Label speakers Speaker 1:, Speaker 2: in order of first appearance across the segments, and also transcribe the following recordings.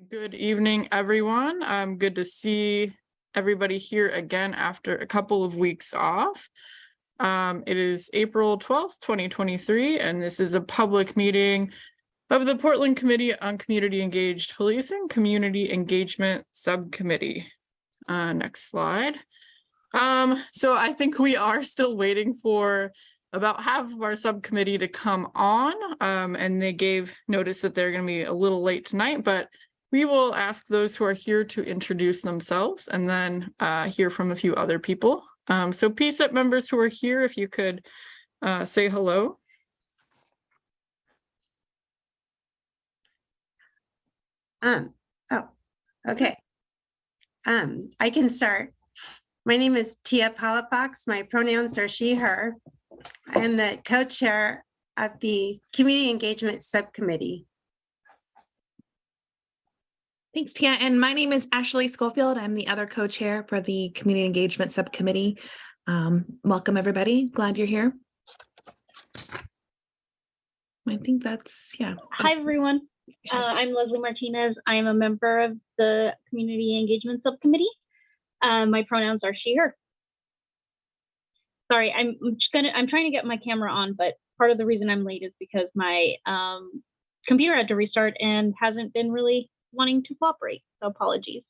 Speaker 1: Good evening, everyone. Good to see everybody here again after a couple of weeks off. It is April 12th, 2023, and this is a public meeting of the Portland Committee on Community Engaged Policing, Community Engagement Subcommittee. Next slide. So I think we are still waiting for about half of our subcommittee to come on, and they gave notice that they're going to be a little late tonight, but we will ask those who are here to introduce themselves and then hear from a few other people. So PCCEP members who are here, if you could say hello.
Speaker 2: Okay. I can start. My name is Tia Palafox. My pronouns are she, her. I am the co-chair of the Community Engagement Subcommittee.
Speaker 3: Thanks, Tia. And my name is Ashley Schofield. I'm the other co-chair for the Community Engagement Subcommittee. Welcome, everybody. Glad you're here. I think that's, yeah.
Speaker 4: Hi, everyone. I'm Leslie Martinez. I'm a member of the Community Engagement Subcommittee. My pronouns are she, her. Sorry, I'm trying to get my camera on, but part of the reason I'm late is because my computer had to restart and hasn't been really wanting to cooperate. So apologies.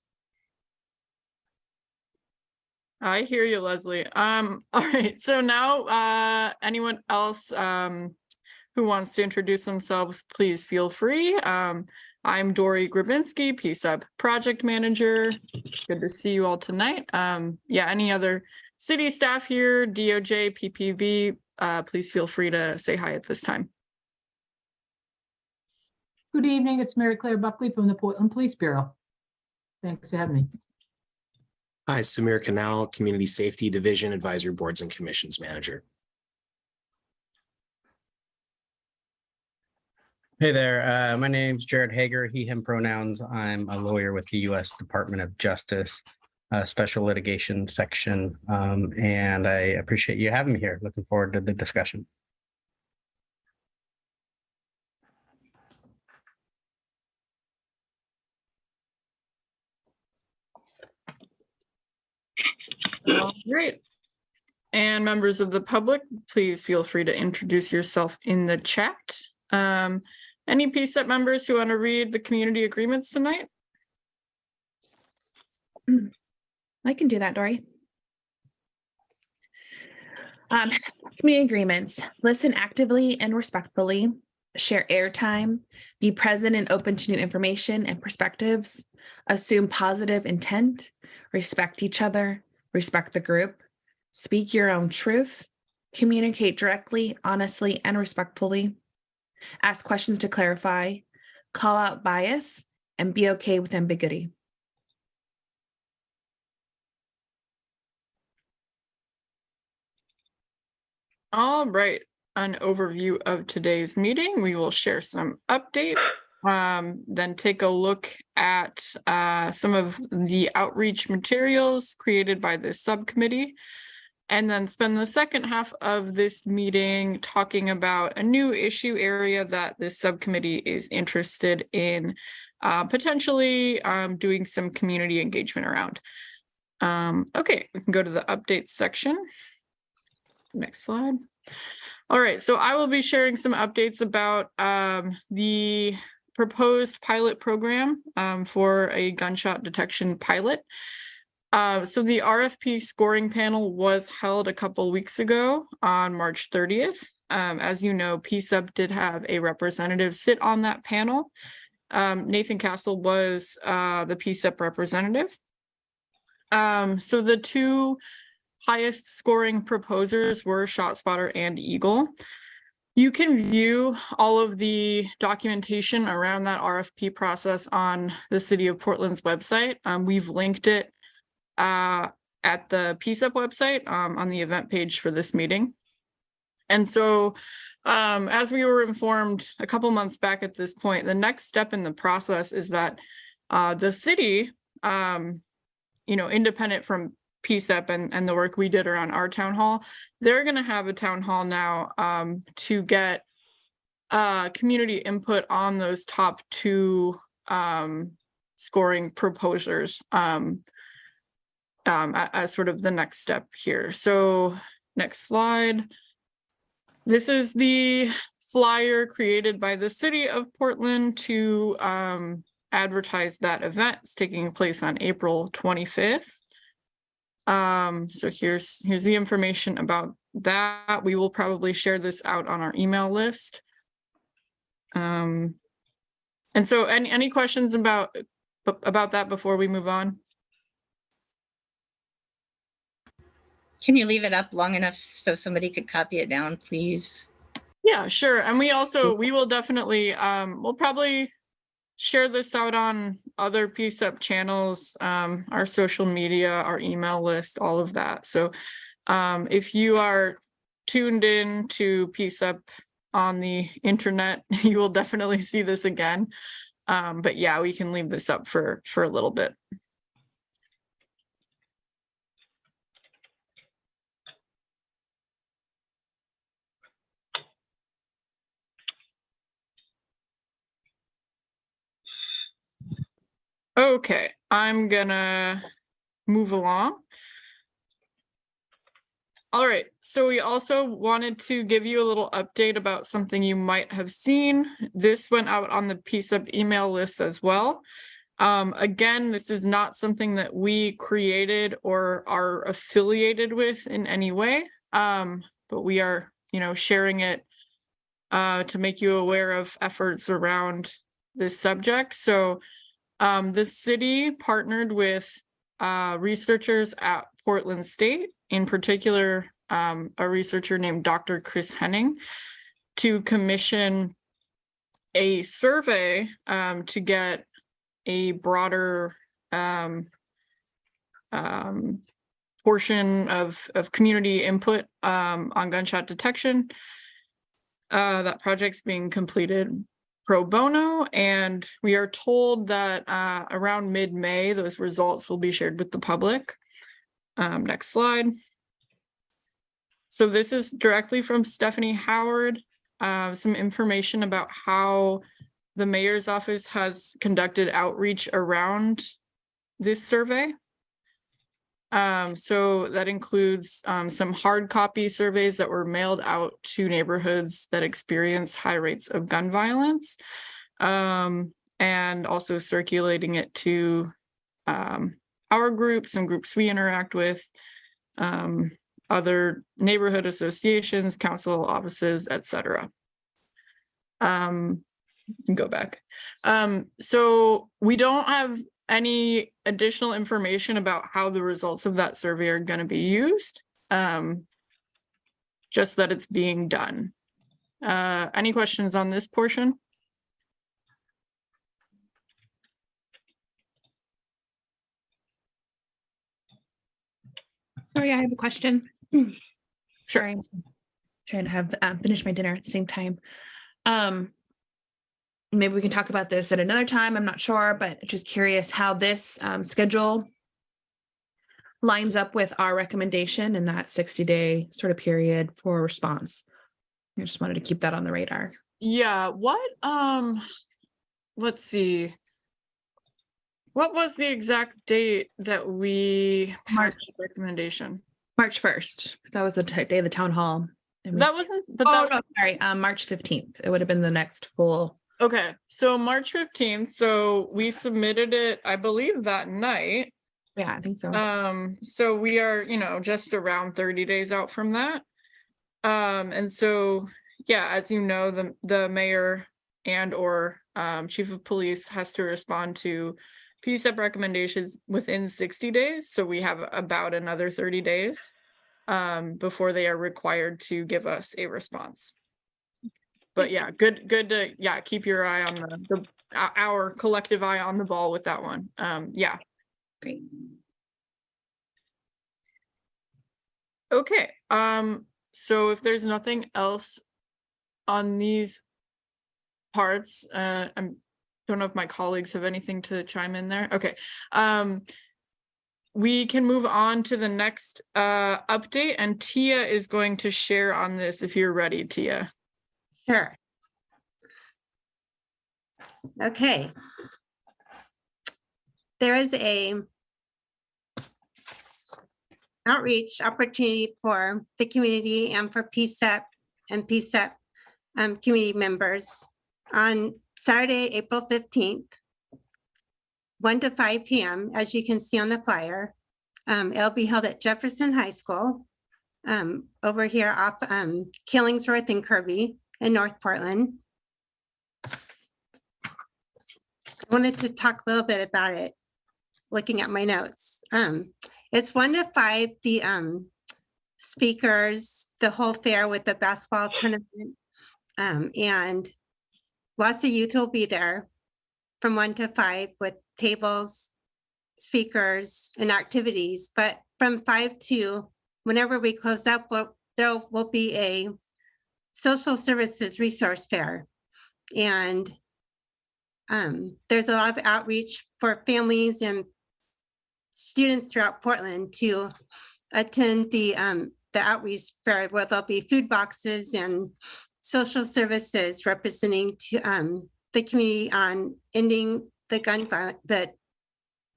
Speaker 1: I hear you, Leslie. All right. So now anyone else who wants to introduce themselves, please feel free. I'm Dory Grabinski, PCCEP project manager. Good to see you all tonight. Yeah, any other city staff here, DOJ, PPV, please feel free to say hi at this time.
Speaker 5: Good evening, it's Mary Claire Buckley from the Portland Police Bureau. Thanks for having me.
Speaker 6: Hi, Samir Canal, Community Safety Division Advisory Boards and Commissions Manager.
Speaker 7: Hey there, my name's Jared Hager, he, him pronouns. I'm a lawyer with the U.S. Department of Justice, Special Litigation Section, and I appreciate you having me here. Looking forward to the discussion.
Speaker 1: Great. And members of the public, please feel free to introduce yourself in the chat. Any PCCEP members who want to read the community agreements tonight?
Speaker 3: I can do that, Dory. Community agreements. Listen actively and respectfully. Share airtime. Be present and open to new information and perspectives. Assume positive intent. Respect each other. Respect the group. Speak your own truth. Communicate directly, honestly, and respectfully. Ask questions to clarify. Call out bias and be okay with ambiguity.
Speaker 1: All right, an overview of today's meeting. We will share some updates, then take a look at some of the outreach materials created by this subcommittee, and then spend the second half of this meeting talking about a new issue area that this subcommittee is interested in potentially doing some community engagement around. Okay, we can go to the updates section. Next slide. All right, so I will be sharing some updates about the proposed pilot program for a gunshot detection pilot. So the RFP scoring panel was held a couple weeks ago on March 30th. As you know, PCCEP did have a representative sit on that panel. Nathan Castle was the PCCEP representative. So the two highest scoring proposers were ShotSpotter and Eagle. You can view all of the documentation around that RFP process on the City of Portland's website. We've linked it at the PCCEP website on the event page for this meeting. And so as we were informed a couple months back at this point, the next step in the process is that the city, independent from PCCEP and the work we did around our town hall, they're going to have a town hall now to get community input on those top two scoring proposers as sort of the next step here. So next slide. This is the flyer created by the city of Portland to advertise that event. It's taking place on April 25th. So here's the information about that. We will probably share this out on our email list. And so any questions about that before we move on?
Speaker 8: Can you leave it up long enough so somebody could copy it down, please?
Speaker 1: Yeah, sure. And we will definitely, we'll probably share this out on other PCCEP channels, our social media, our email list, all of that. So if you are tuned in to PCCEP on the internet, you will definitely see this again. But yeah, we can leave this up for a little bit. Okay, I'm gonna move along. All right, so we also wanted to give you a little update about something you might have seen. This went out on the PCCEP email list as well. Again, this is not something that we created or are affiliated with in any way, but we are, sharing it to make you aware of efforts around this subject. So the city partnered with researchers at Portland State, in particular, a researcher named Dr. Chris Henning, to commission a survey to get a broader portion of community input on gunshot detection. That project's being completed pro bono, and we are told that around mid-May, those results will be shared with the public. Next slide. So this is directly from Stephanie Howard, some information about how the mayor's office has conducted outreach around this survey. So that includes some hard copy surveys that were mailed out to neighborhoods that experience high rates of gun violence, and also circulating it to our groups and groups we interact with, other neighborhood associations, council offices, etc. You can go back. So we don't have any additional information about how the results of that survey are going to be used, just that it's being done. Any questions on this portion?
Speaker 3: Sorry, I have a question. Sorry, I'm trying to have finish my dinner at the same time. Maybe we can talk about this at another time. I'm not sure, but just curious how this schedule lines up with our recommendation in that 60-day sort of period for response. I just wanted to keep that on the radar.
Speaker 1: Yeah, let's see. What was the exact date that we passed the recommendation?
Speaker 3: March 1st, because that was the day of the town hall.
Speaker 1: That wasn't, but
Speaker 3: no, sorry, March 15th. It would have been the next full.
Speaker 1: Okay, so March 15th. So we submitted it, I believe, that night.
Speaker 3: Yeah, I think so.
Speaker 1: So we are, just around 30 days out from that. And so, yeah, as you know, the mayor and or chief of police has to respond to PCCEP recommendations within 60 days. So we have about another 30 days before they are required to give us a response. But yeah, good to keep your eye on our collective eye on the ball with that one. Yeah.
Speaker 3: Great.
Speaker 1: Okay. So if there's nothing else on these parts, I don't know if my colleagues have anything to chime in there. Okay. We can move on to the next update, and Tia is going to share on this if you're ready, Tia.
Speaker 2: Sure. Okay. there is a outreach opportunity for the community and for PCCEP and PCCEP community members on Saturday, April 15th, 1 to 5 p.m., as you can see on the flyer. It'll be held at Jefferson High School over here off Killingsworth and Kirby in North Portland. I wanted to talk a little bit about it, looking at my notes. It's 1 to 5, the speakers, the whole fair with the basketball tournament, and lots of youth will be there from 1 to 5 with tables, speakers, and activities. But from 5 to whenever we close up, there will be a social services resource fair. And there's a lot of outreach for families and students throughout Portland to attend the outreach fair, where there'll be food boxes and social services representing to the community on ending the gun violence. That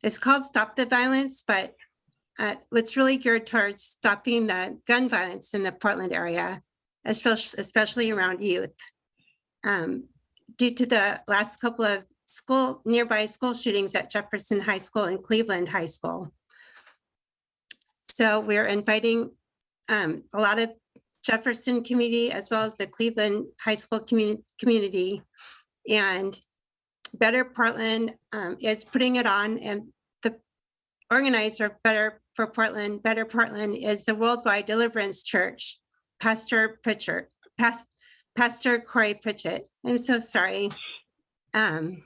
Speaker 2: it's called Stop the Violence, but it's really geared towards stopping the gun violence in the Portland area, especially around youth. Due to the last couple of nearby school shootings at Jefferson High School and Cleveland High School. So we're inviting a lot of Jefferson community as well as the Cleveland High School community. And Better Portland is putting it on, and the organizer of Better Portland is the Worldwide Deliverance Church, Pastor Corey Pritchett. I'm so sorry. And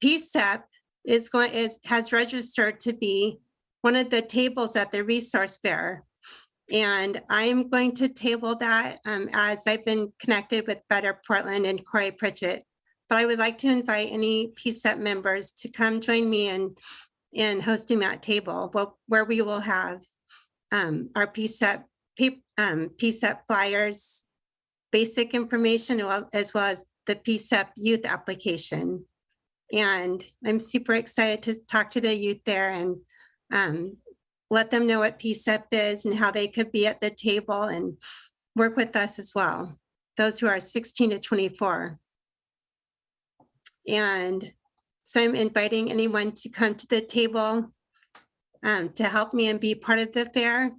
Speaker 2: PCCEP has registered to be one of the tables at the resource fair. And I'm going to table that as I've been connected with Better Portland and Corey Pritchett. But I would like to invite any PCCEP members to come join me in hosting that table, where we will have our PCCEP flyers, basic information, as well as the PCCEP youth application. And I'm super excited to talk to the youth there and let them know what PCCEP is and how they could be at the table and work with us as well, those who are 16 to 24. And so I'm inviting anyone to come to the table to help me and be part of the fair.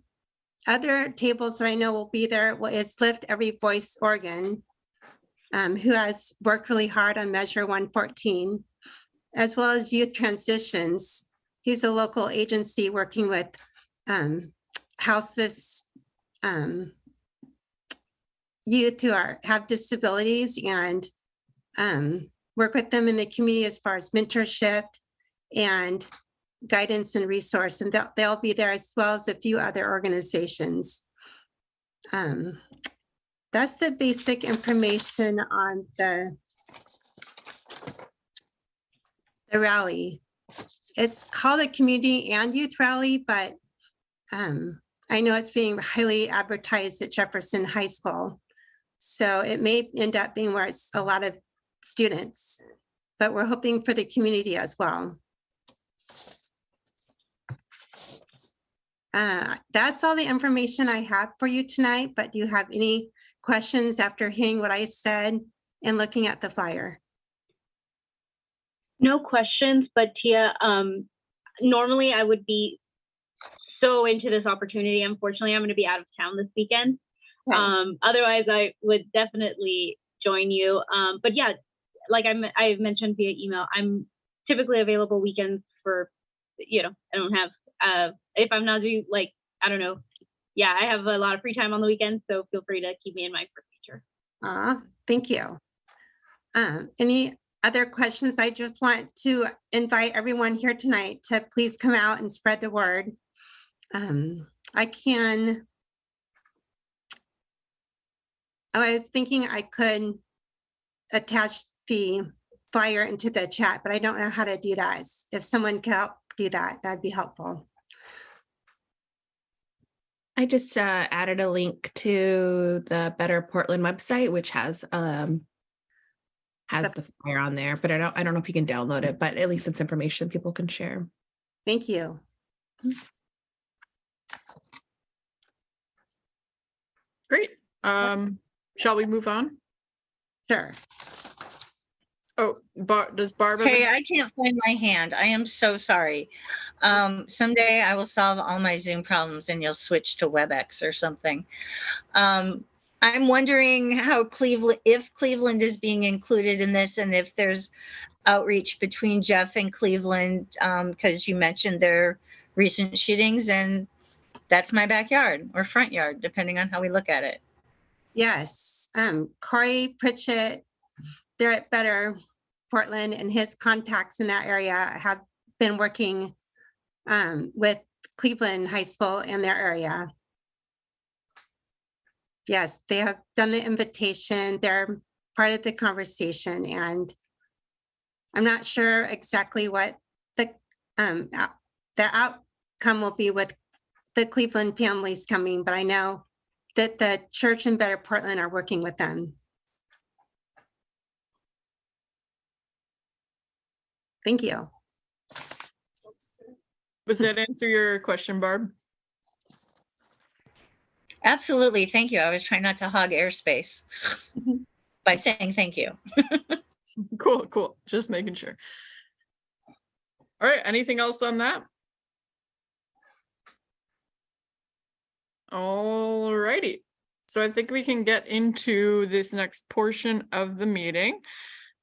Speaker 2: Other tables that I know will be there is Lift Every Voice Oregon, who has worked really hard on Measure 114, as well as Youth Transitions. He's a local agency working with houseless youth who have disabilities, and work with them in the community as far as mentorship and guidance and resource. And they'll be there, as well as a few other organizations. That's the basic information on the rally. It's called a community and youth rally, but I know it's being highly advertised at Jefferson High School. So it may end up being where it's a lot of students, but we're hoping for the community as well. That's all the information I have for you tonight, but do you have any questions after hearing what I said and looking at the flyer?
Speaker 4: No questions, but Tia, normally I would be so into this opportunity. Unfortunately, I'm going to be out of town this weekend.
Speaker 2: Okay.
Speaker 4: Otherwise, I would definitely join you. But yeah, like I mentioned via email, I'm typically available weekends for, I don't have, if I'm not doing, like, I don't know. Yeah, I have a lot of free time on the weekends, so feel free to keep me in mind for future.
Speaker 2: Thank you. Any other questions? I just want to invite everyone here tonight to please come out and spread the word. I was thinking I could attach the flyer into the chat, but I don't know how to do that. If someone can help do that, that'd be helpful.
Speaker 3: I just added a link to the Better Portland website, which has has the flyer on there, but I don't know if you can download it, but at least it's information people can share.
Speaker 2: Thank you.
Speaker 1: Great. Shall we move on?
Speaker 2: Sure.
Speaker 1: Oh, does Barbara?
Speaker 8: Hey, I can't find my hand. I am so sorry. Someday I will solve all my Zoom problems and you'll switch to WebEx or something. I'm wondering how if Cleveland is being included in this, and if there's outreach between Jeff and Cleveland, because you mentioned their recent shootings, and that's my backyard or front yard, depending on how we look at it.
Speaker 2: Yes. Corey Pritchett, they're at Better Portland, and his contacts in that area have been working with Cleveland High School in their area. Yes, they have done the invitation. They're part of the conversation, and I'm not sure exactly what the outcome will be with the Cleveland families coming, but I know that the church in Better Portland are working with them. Thank you.
Speaker 1: Does that answer your question, Barb?
Speaker 8: Absolutely. Thank you. I was trying not to hog airspace by saying thank you.
Speaker 1: Cool. Just making sure. All right. Anything else on that? All righty. So I think we can get into this next portion of the meeting.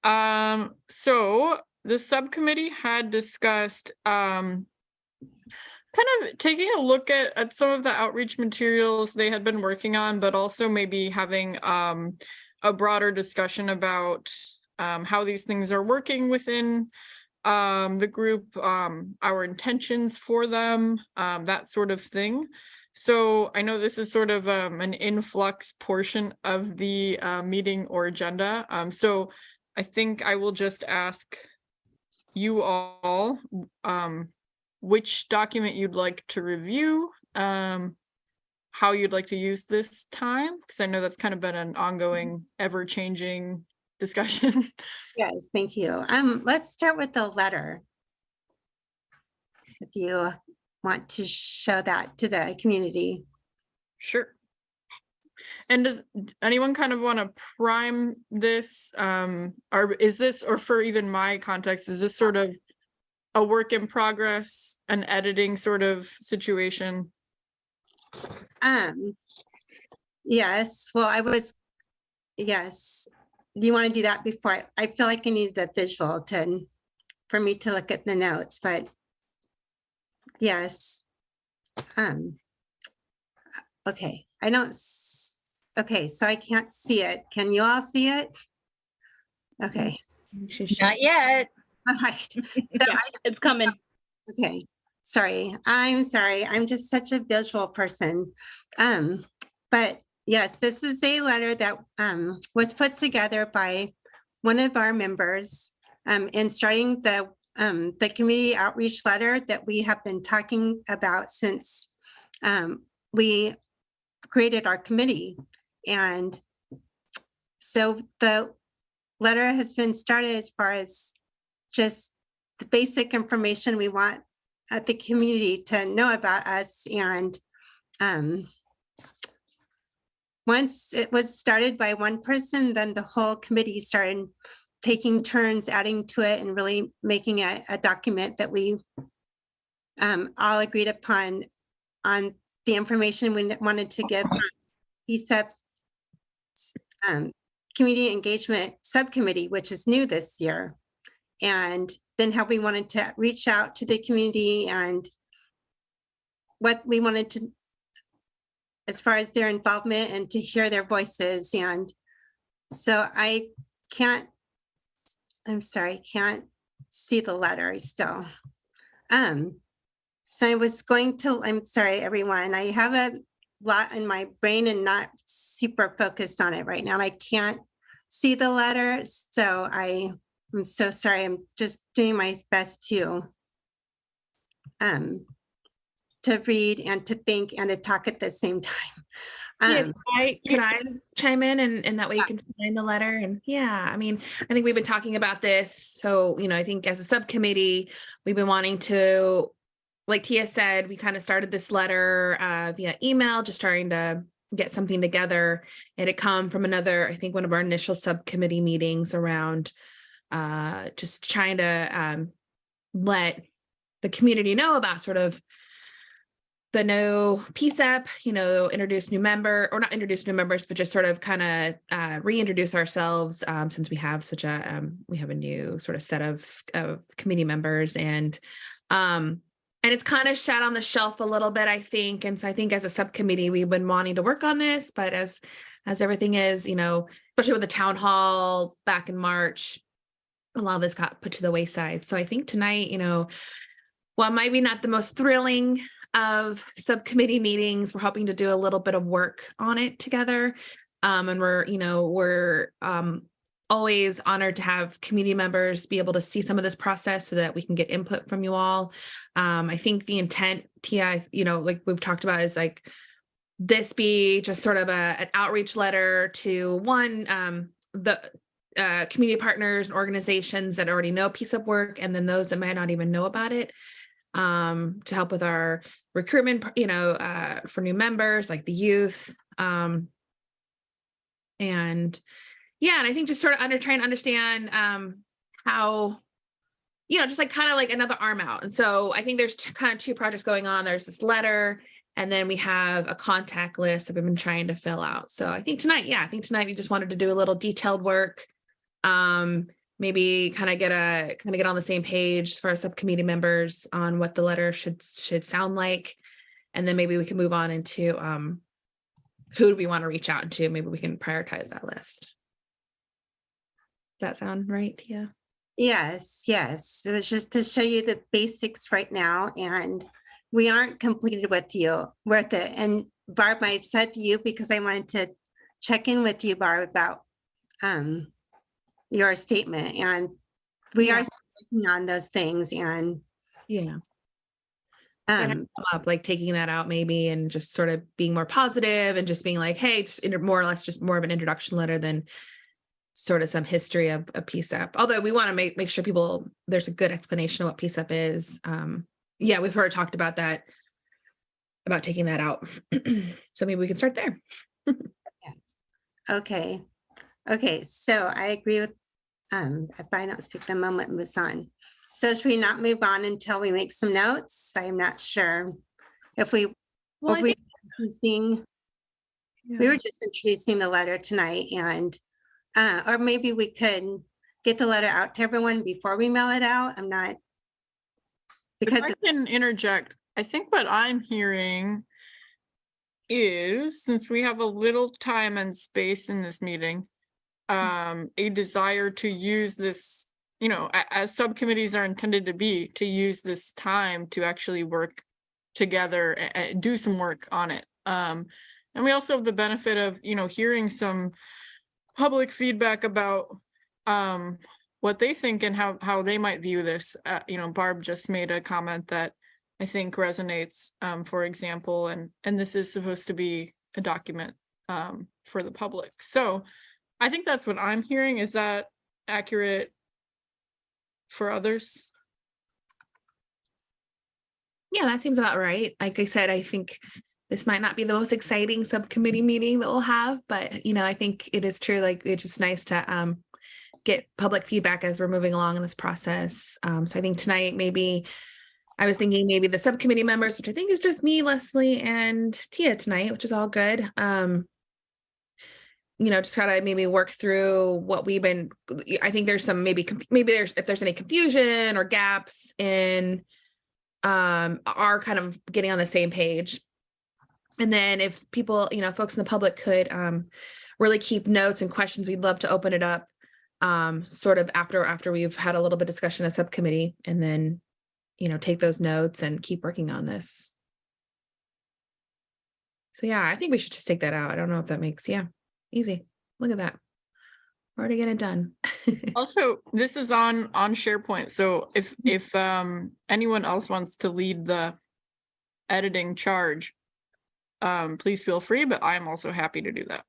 Speaker 1: So the subcommittee had discussed kind of taking a look at some of the outreach materials they had been working on, but also maybe having a broader discussion about how these things are working within the group, our intentions for them, that sort of thing. So I know this is sort of an influx portion of the meeting or agenda. So I think I will just ask you all which document you'd like to review, how you'd like to use this time, because I know that's kind of been an ongoing, ever-changing discussion.
Speaker 2: Yes, thank you. Let's start with the letter. If you want to show that to the community.
Speaker 1: Sure. And does anyone kind of want to prime this? Or is this, or for even my context, is this sort of a work in progress, an editing sort of situation?
Speaker 2: Yes, well, yes. Do you want to do that before? I feel like I need the visual for me to look at the notes, but yes. Okay, okay, so I can't see it. Can you all see it? Okay.
Speaker 8: Not yet.
Speaker 2: All right. So
Speaker 4: Yeah, it's coming.
Speaker 2: Okay, sorry. I'm sorry. I'm just such a visual person. But yes, this is a letter that was put together by one of our members in starting the community outreach letter that we have been talking about since we created our committee. And so the letter has been started as far as just the basic information we want the community to know about us. And once it was started by one person, then the whole committee started taking turns adding to it and really making it a document that we all agreed upon on the information we wanted to give PCCEP's community engagement subcommittee, which is new this year. And then how we wanted to reach out to the community and what we wanted to, as far as their involvement and to hear their voices. And so I'm sorry, can't see the letter still. So I was going to, I'm sorry, everyone. I have a lot in my brain and not super focused on it right now. I can't see the letter. So I'm so sorry. I'm just doing my best to to read and to think and to talk at the same time.
Speaker 3: Yeah, could I chime in and that way you can find the letter? And yeah, I mean, I think we've been talking about this. So, I think as a subcommittee, we've been wanting to, like Tia said, we kind of started this letter via email, just trying to get something together. And it come from I think one of our initial subcommittee meetings around just trying to let the community know about sort of the no PCCEP, introduce new member, or not introduce new members, but just sort of kind of reintroduce ourselves since we have we have a new sort of set of committee members, and it's kind of sat on the shelf a little bit, I think. And so I think as a subcommittee, we've been wanting to work on this, but as everything is, especially with the town hall back in March, a lot of this got put to the wayside. So I think tonight, while maybe not the most thrilling of subcommittee meetings, we're hoping to do a little bit of work on it together. And we're always honored to have community members be able to see some of this process so that we can get input from you all. I think the intent, Tia, like we've talked about, is like this be just sort of an outreach letter to the community partners and organizations that already know PCCEP work, and then those that might not even know about it, to help with our recruitment, for new members, like the youth. And I think just sort of trying to understand how, just like kind of like another arm out. And so I think there's kind of two projects going on. There's this letter, and then we have a contact list that we've been trying to fill out. So I think tonight we just wanted to do a little detailed work. Maybe kind of get on the same page for our subcommittee members on what the letter should sound like. And then maybe we can move on into who do we want to reach out to? Maybe we can prioritize that list. Does that sound right, Tia?
Speaker 2: Yes. It was just to show you the basics right now, and we aren't completed with it. And Barb, I said to you because I wanted to check in with you, Barb, about your statement, and we are working on those things. And
Speaker 3: come up, like taking that out maybe, and just sort of being more positive and just being like, hey, just more or less just more of an introduction letter than sort of some history of a PCCEP. Although we want to make sure there's a good explanation of what PCCEP is. We've already talked about that, about taking that out. So maybe we can start there.
Speaker 2: Yes. Okay. So I agree with, if I don't speak, the moment moves on. So should we not move on until we make some notes? I'm not sure if we,
Speaker 3: Well,
Speaker 2: we were just introducing the letter tonight, and or maybe we could get the letter out to everyone before we mail it out. I'm not, because
Speaker 1: if I can interject, I think what I'm hearing is, since we have a little time and space in this meeting, a desire to use this, as subcommittees are intended to be, to use this time to actually work together and do some work on it. And we also have the benefit of, hearing some public feedback about what they think and how they might view this. Barb just made a comment that I think resonates, for example, and this is supposed to be a document for the public. So I think that's what I'm hearing. Is that accurate for others?
Speaker 3: Yeah, that seems about right. Like I said, I think this might not be the most exciting subcommittee meeting that we'll have, but I think it is true. Like, it's just nice to get public feedback as we're moving along in this process. So I think tonight, maybe I was thinking maybe the subcommittee members, which I think is just me, Leslie, and Tia tonight, which is all good. Just try to maybe work through what we've been. I think there's some if there's any confusion or gaps in are kind of getting on the same page. And then if people, folks in the public could really keep notes and questions, we'd love to open it up sort of after we've had a little bit of discussion as subcommittee, and then, take those notes and keep working on this. So yeah, I think we should just take that out. I don't know if that makes, easy. Look at that. We're already getting it done.
Speaker 1: Also, this is on SharePoint. So if anyone else wants to lead the editing charge, please feel free, but I'm also happy to do that.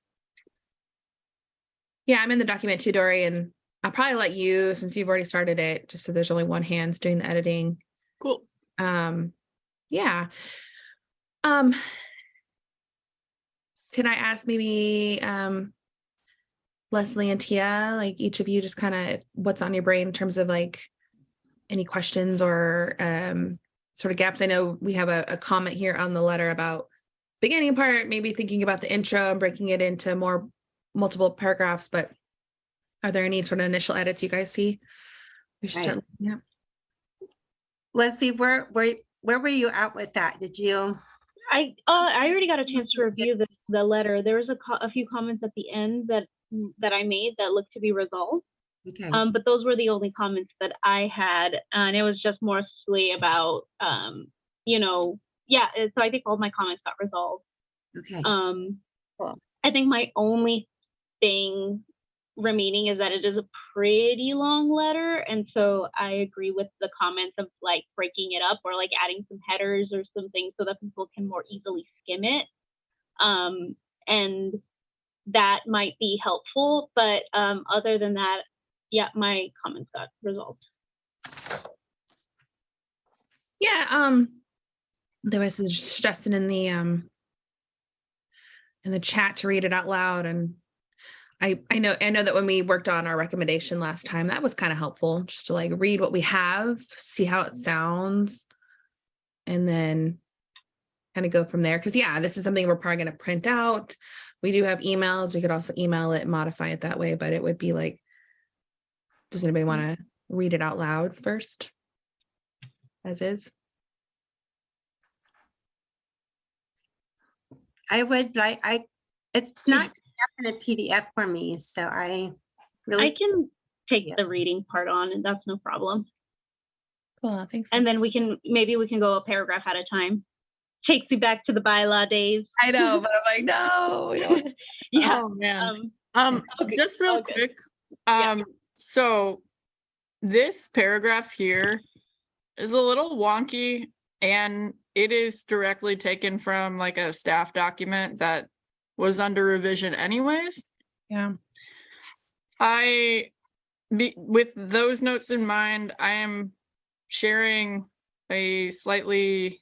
Speaker 3: Yeah, I'm in the document too, Dory, and I'll probably let you, since you've already started it, just so there's only one hand's doing the editing.
Speaker 1: Cool.
Speaker 3: Yeah. Can I ask maybe Leslie and Tia, like each of you, just kind of what's on your brain in terms of like any questions or sort of gaps? I know we have a comment here on the letter about beginning part, maybe thinking about the intro and breaking it into more multiple paragraphs, but are there any sort of initial edits you guys see? We should start looking at.
Speaker 2: Leslie, where were you at with that? Did you?
Speaker 4: I already got a chance to review the letter. There was a few comments at the end that I made that looked to be resolved.
Speaker 2: Okay.
Speaker 4: But those were the only comments that I had, and it was just mostly about, so I think all my comments got resolved.
Speaker 2: Okay. Cool.
Speaker 4: I think my only thing remaining is that it is a pretty long letter, and so I agree with the comments of like breaking it up or like adding some headers or something so that people can more easily skim it, and that might be helpful. But other than that, yeah, my comments got resolved.
Speaker 3: Yeah, there was a suggestion in the chat to read it out loud, and I know that when we worked on our recommendation last time, that was kind of helpful, just to like read what we have, see how it sounds, and then kind of go from there. Because yeah, this is something we're probably going to print out. We do have emails. We could also email it, modify it that way, but it would be like, does anybody want to read it out loud first, as is?
Speaker 2: I would like, it's not in a PDF for me, so I really.
Speaker 4: I can take the reading part on, and that's no problem.
Speaker 3: Cool, thanks.
Speaker 4: And then we can go a paragraph at a time. Takes you back to the bylaw days.
Speaker 3: I know, but I'm like, no, we don't.
Speaker 4: Yeah.
Speaker 1: Oh man.
Speaker 4: Okay.
Speaker 1: Just real quick. So this paragraph here is a little wonky, and it is directly taken from like a staff document that was under revision anyways.
Speaker 3: Yeah.
Speaker 1: With those notes in mind, I am sharing a slightly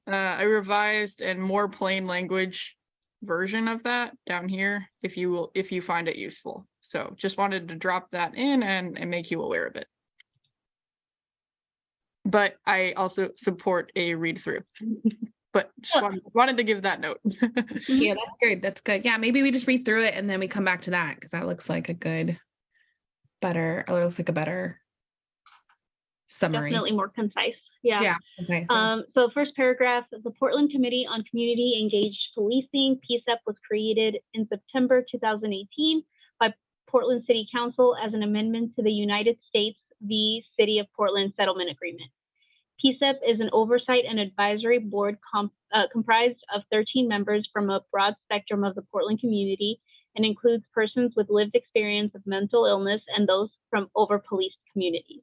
Speaker 1: a revised and more plain language version of that down here if you find it useful. So just wanted to drop that in and make you aware of it. But I also support a read through. But just wanted to give that note.
Speaker 3: Yeah, that's good. That's good. Yeah, maybe we just read through it and then we come back to that, because that looks like a better summary.
Speaker 4: Definitely more concise. Yeah.
Speaker 3: Yeah. Concise.
Speaker 4: So first paragraph, the Portland Committee on Community Engaged Policing, PCCEP, was created in September 2018 by Portland City Council as an amendment to the United States v. City of Portland Settlement Agreement. PCCEP is an oversight and advisory board comprised of 13 members from a broad spectrum of the Portland community and includes persons with lived experience of mental illness and those from over-policed communities.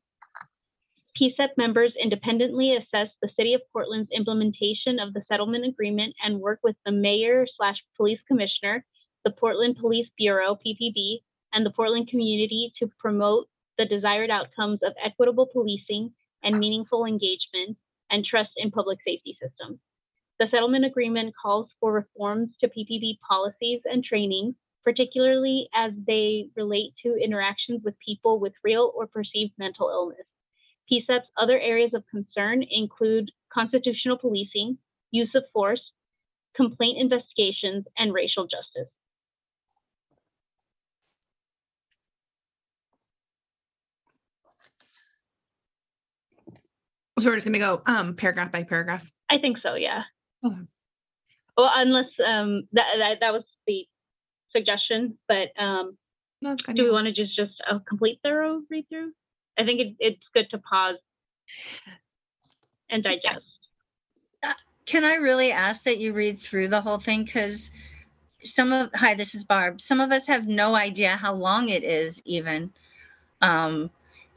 Speaker 4: PCCEP members independently assess the City of Portland's implementation of the settlement agreement and work with the mayor/police commissioner, the Portland Police Bureau, PPB, and the Portland community to promote the desired outcomes of equitable policing and meaningful engagement and trust in public safety systems. The settlement agreement calls for reforms to PPB policies and training, particularly as they relate to interactions with people with real or perceived mental illness. PCCEP's other areas of concern include constitutional policing, use of force, complaint investigations, and racial justice.
Speaker 3: So we're just going to go paragraph by paragraph.
Speaker 4: I think so, yeah.
Speaker 3: Okay.
Speaker 4: Well, unless that was the suggestion, but
Speaker 3: No, it's good.
Speaker 4: do we want to just a complete thorough read through? I think it's good to pause and digest.
Speaker 8: Can I really ask that you read through the whole thing? Because hi, this is Barb. Some of us have no idea how long it is even.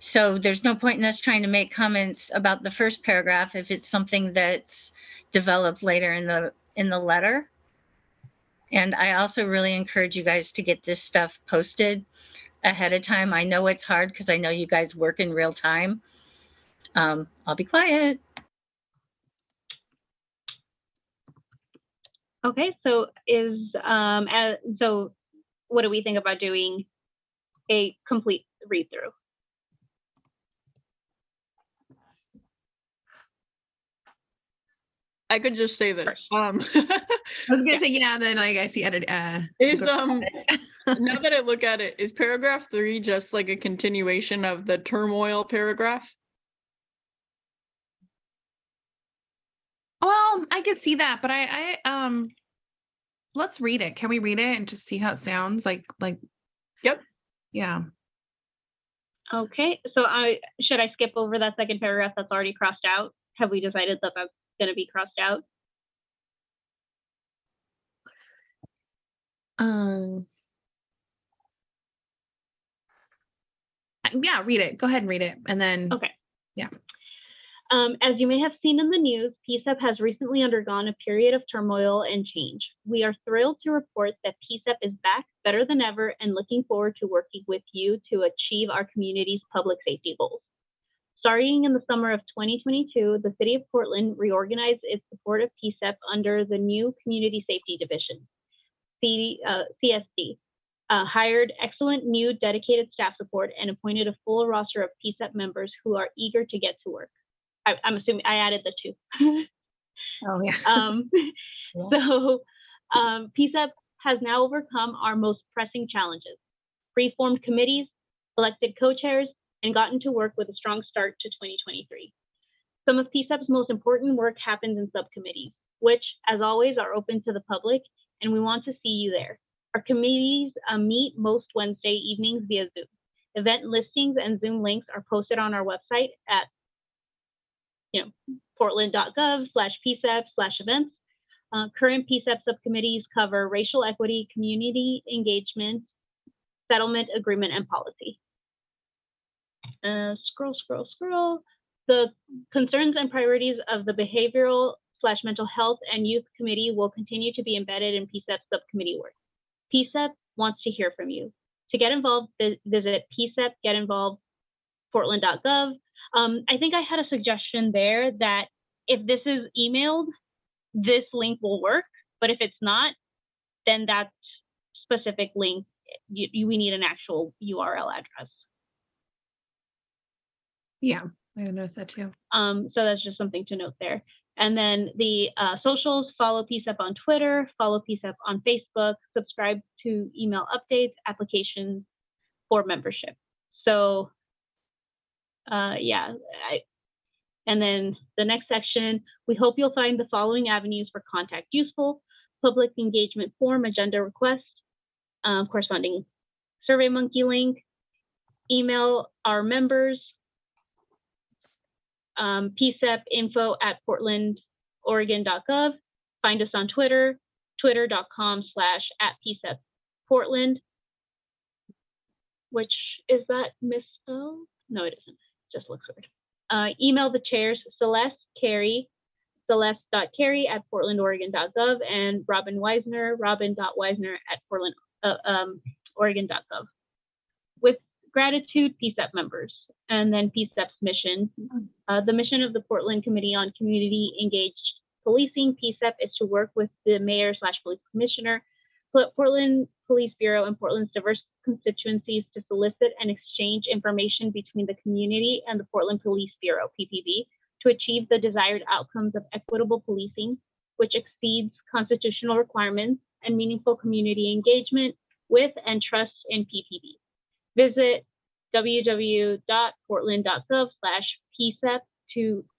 Speaker 8: So there's no point in us trying to make comments about the first paragraph if it's something that's developed later in the letter. And I also really encourage you guys to get this stuff posted ahead of time. I know it's hard because I know you guys work in real time. I'll be quiet.
Speaker 4: Okay, so so what do we think about doing a complete read through?
Speaker 1: I could just say this.
Speaker 3: I was gonna say, yeah, then like I see edit
Speaker 1: Is now that I look at it, is paragraph 3 just like a continuation of the turmoil paragraph?
Speaker 3: well, I could see that, but I let's read it. Can we read it and just see how it sounds? Like
Speaker 1: Yep.
Speaker 3: Yeah.
Speaker 4: Okay, so should I skip over that second paragraph that's already crossed out? Have we decided that that's going to be crossed out?
Speaker 3: Yeah, read it. Go ahead and read it. And then
Speaker 4: Okay.
Speaker 3: Yeah.
Speaker 4: As you may have seen in the news, PCCEP has recently undergone a period of turmoil and change. We are thrilled to report that PCCEP is back better than ever and looking forward to working with you to achieve our community's public safety goals. Starting in the summer of 2022, the City of Portland reorganized its support of PCCEP under the new Community Safety Division, CSD, hired excellent new dedicated staff support, and appointed a full roster of PCCEP members who are eager to get to work. I'm assuming I added the 2.
Speaker 3: Oh, yeah.
Speaker 4: So PCCEP has now overcome our most pressing challenges, reformed committees, elected co-chairs, and gotten to work with a strong start to 2023. Some of PCCEP's most important work happens in subcommittees, which, as always, are open to the public, and we want to see you there. Our committees meet most Wednesday evenings via Zoom. Event listings and Zoom links are posted on our website at portland.gov/PCCEP/events. Current PCCEP subcommittees cover racial equity, community engagement, settlement agreement, and policy. Scroll. The concerns and priorities of the behavioral/mental health and youth committee will continue to be embedded in PCCEP subcommittee work. PCCEP wants to hear from you. To get involved, visit PCCEP.getinvolved.portland.gov. I think I had a suggestion there that if this is emailed, this link will work, but if it's not, then that specific link, we need an actual URL address.
Speaker 3: Yeah, I noticed that too.
Speaker 4: So that's just something to note there. And then the socials, follow PCCEP on Twitter, follow PCCEP on Facebook, subscribe to email updates, applications for membership. So and then the next section, we hope you'll find the following avenues for contact useful: public engagement form, agenda request, corresponding SurveyMonkey link, email our members, PCCEPinfo@portlandoregon.gov. Find us on Twitter, twitter.com/@PCCEPPortland, which is that misspelled? No, it isn't. It just looks weird. Email the chairs, celeste.carey@portlandoregon.gov, and Robin Weisner, robin.weisner@portlandoregon.gov. With gratitude, PCCEP members. And then PCCEP's mission. The mission of the Portland Committee on Community Engaged Policing, PCCEP, is to work with the mayor/police commissioner, Portland Police Bureau, and Portland's diverse constituencies to solicit and exchange information between the community and the Portland Police Bureau, PPB, to achieve the desired outcomes of equitable policing, which exceeds constitutional requirements and meaningful community engagement with and trust in PPB. Visit www.portland.gov/PCCEP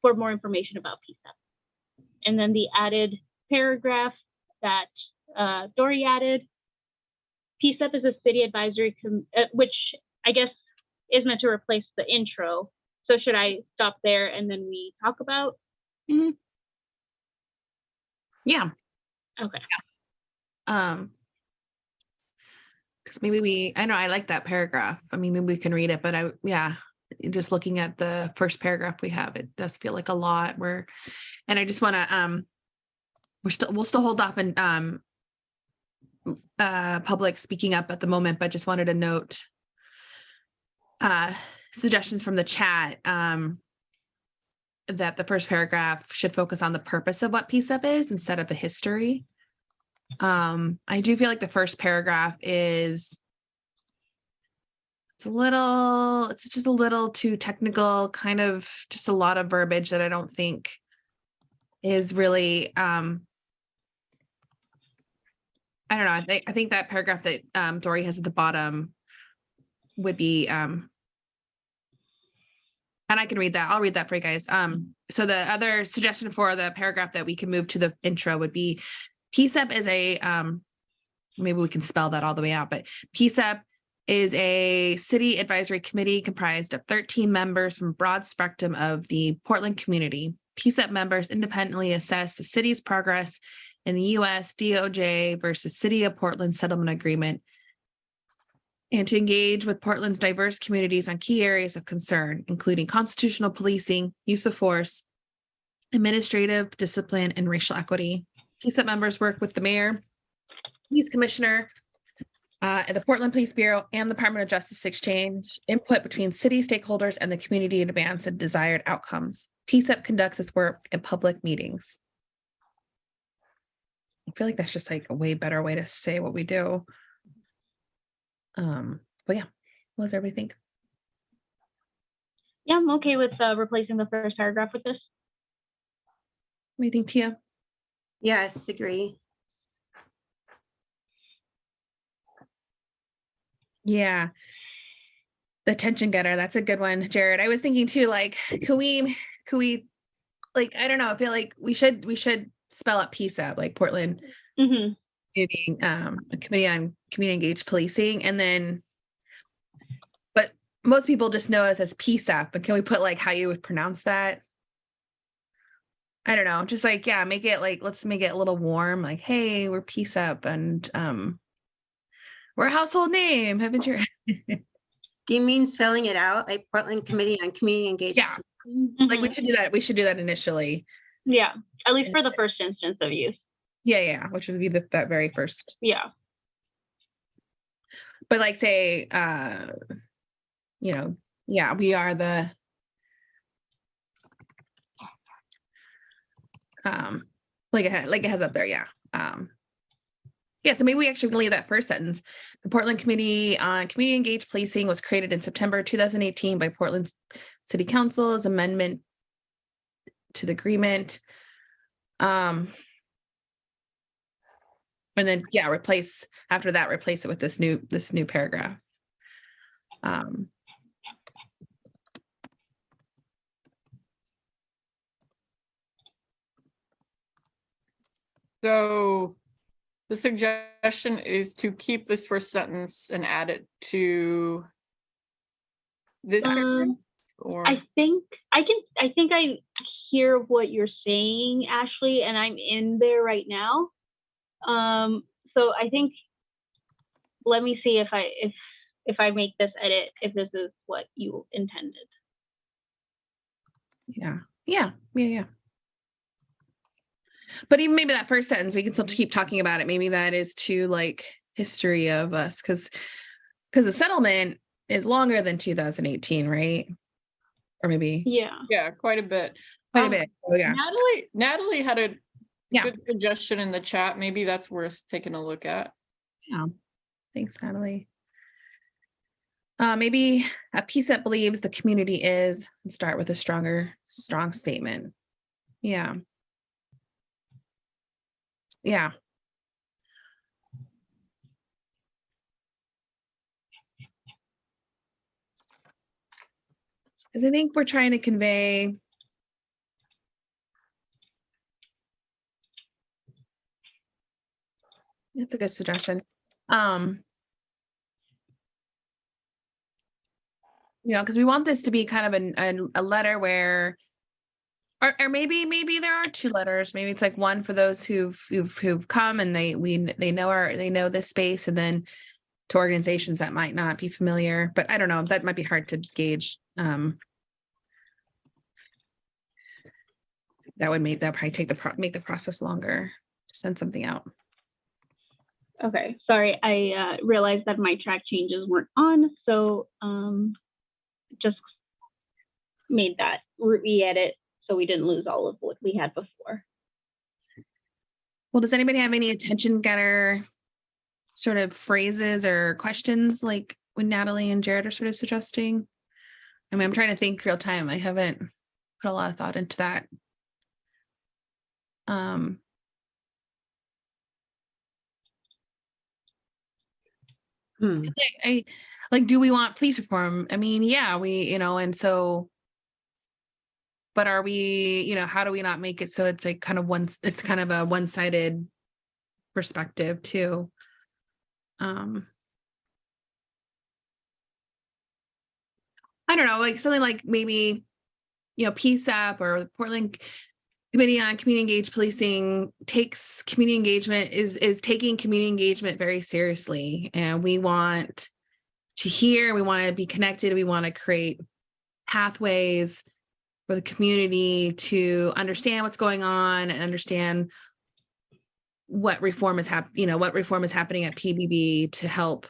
Speaker 4: for more information about PCCEP. And then the added paragraph that Dory added, PCCEP is a city advisory, which I guess is meant to replace the intro. So should I stop there and then we talk about?
Speaker 3: Mm-hmm. Yeah.
Speaker 4: Okay.
Speaker 3: Because maybe I know I like that paragraph. I mean, maybe we can read it, but yeah, just looking at the first paragraph we have, it does feel like a lot. And I just want to, we'll still hold off on public speaking up at the moment, but just wanted to note suggestions from the chat that the first paragraph should focus on the purpose of what PCCEP is instead of the history. I do feel like the first paragraph it's just a little too technical, kind of just a lot of verbiage that I don't think is really, I don't know. I think that paragraph that Dory has at the bottom would be, and I can read that. I'll read that for you guys. So the other suggestion for the paragraph that we can move to the intro would be PCCEP is maybe we can spell that all the way out, but PCCEP is a city advisory committee comprised of 13 members from a broad spectrum of the Portland community. PCCEP members independently assess the city's progress in the U.S. DOJ versus City of Portland settlement agreement and to engage with Portland's diverse communities on key areas of concern, including constitutional policing, use of force, administrative discipline, and racial equity. PCCEP members work with the mayor, police commissioner, the Portland Police Bureau, and the Department of Justice to exchange input between city stakeholders and the community to advance and desired outcomes. PCCEP conducts its work in public meetings. I feel like that's just like a way better way to say what we do. But yeah, what does everybody think?
Speaker 4: Yeah, I'm okay with replacing the first paragraph with this.
Speaker 3: What do you think, Tia?
Speaker 2: Yes, agree.
Speaker 3: Yeah. The attention getter, that's a good one, Jared. I was thinking too, like, could we like, I don't know, I feel like we should spell out PCCEP, like Portland Community, a committee on community engaged policing, and then, but most people just know us as PCCEP, but can we put like how you would pronounce that? I don't know, just like, yeah, make it like, let's make it a little warm, like, hey, we're PCCEP, and we're a household name, haven't you?
Speaker 2: Do you mean spelling it out like Portland Committee on Community Engagement?
Speaker 3: Yeah. Like we should do that. We should do that initially.
Speaker 4: Yeah, at least for the first instance of use.
Speaker 3: Yeah, which would be that very first.
Speaker 4: Yeah.
Speaker 3: But like say, yeah, we are the like it has up there, yeah. Yeah, so maybe we actually can leave that first sentence. The Portland Committee on Community Engaged Policing was created in September 2018 by Portland City Council as amendment to the agreement. And then, yeah, replace it with this new paragraph.
Speaker 1: So the suggestion is to keep this first sentence and add it to this paragraph, or
Speaker 4: I think I hear what you're saying, Ashley, and I'm in there right now. So I think, let me see if I make this edit, if this is what you intended.
Speaker 3: Yeah. But even maybe that first sentence, we can still keep talking about it. Maybe that is to like history of us, because the settlement is longer than 2018, right? Or maybe
Speaker 1: yeah, quite a bit.
Speaker 3: Quite a bit. Oh yeah.
Speaker 1: Natalie had a
Speaker 3: Yeah.
Speaker 1: good suggestion in the chat. Maybe that's worth taking a look at.
Speaker 3: Yeah. Thanks, Natalie. Maybe a PCCEP believes the community is, and start with a strong statement. Yeah. Yeah. Because I think we're trying to convey that's a good suggestion. Because we want this to be kind of a letter where, or maybe there are two letters. Maybe it's like one for those who've come and they know this space, and then to organizations that might not be familiar, but I don't know, that might be hard to gauge. That would probably make the process longer to send something out.
Speaker 4: Okay, sorry, I realized that my track changes weren't on, so just made that re-edit so we didn't lose all of what we had before.
Speaker 3: Well, does anybody have any attention getter sort of phrases or questions like when Natalie and Jared are sort of suggesting? I mean, I'm trying to think real time. I haven't put a lot of thought into that. I like, do we want police reform? I mean, yeah, and so, but are we, how do we not make it so it's like it's kind of a one-sided perspective too? I don't know, like something like maybe, PCCEP or Portland Committee on Community Engaged Policing takes community engagement, is taking community engagement very seriously. And we want to hear, we want to be connected, we want to create pathways for the community to understand what's going on and understand what reform is happening at PBB to help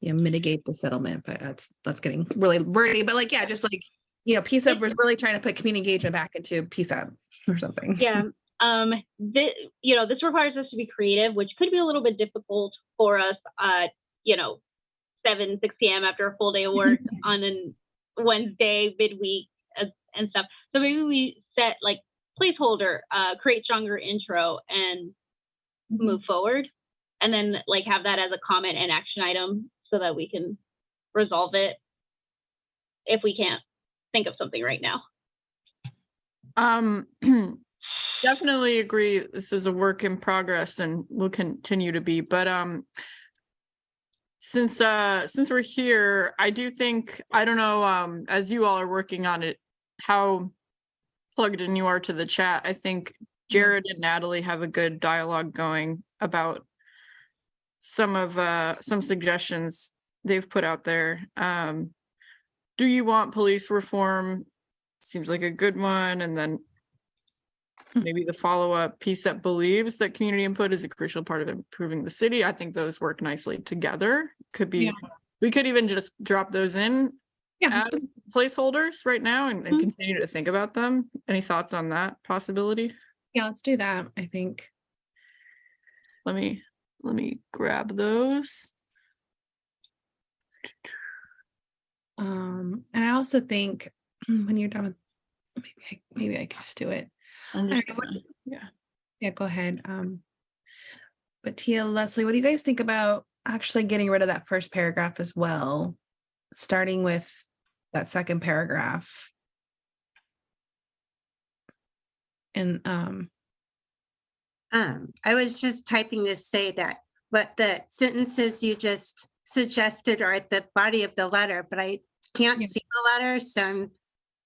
Speaker 3: mitigate the settlement. But that's getting really wordy, but like, yeah, just like, PCCEP was really trying to put community engagement back into PCCEP or something.
Speaker 4: Yeah. This requires us to be creative, which could be a little bit difficult for us at, 6 p.m. after a full day of work on a Wednesday, midweek and stuff. So maybe we set like placeholder, create stronger intro and move forward. And then like have that as a comment and action item so that we can resolve it if we can't think of something right now.
Speaker 1: Definitely agree. This is a work in progress and will continue to be. But since we're here, I do think, I don't know, as you all are working on it, how plugged in you are to the chat. I think Jared and Natalie have a good dialogue going about some suggestions they've put out there. Do you want police reform? Seems like a good one. And then maybe the follow-up PCCEP believes that community input is a crucial part of improving the city. I think those work nicely together. We could even just drop those in as placeholders right now and continue to think about them. Any thoughts on that possibility?
Speaker 3: Yeah, let's do that. I think.
Speaker 1: Let me grab those.
Speaker 3: And I also think when you're done with, maybe I can just do it. Yeah, go ahead. But Tia, Leslie, what do you guys think about actually getting rid of that first paragraph as well, starting with that second paragraph? And
Speaker 2: I was just typing to say that what the sentences you just suggested are at the body of the letter, but I can't see the letter, so I'm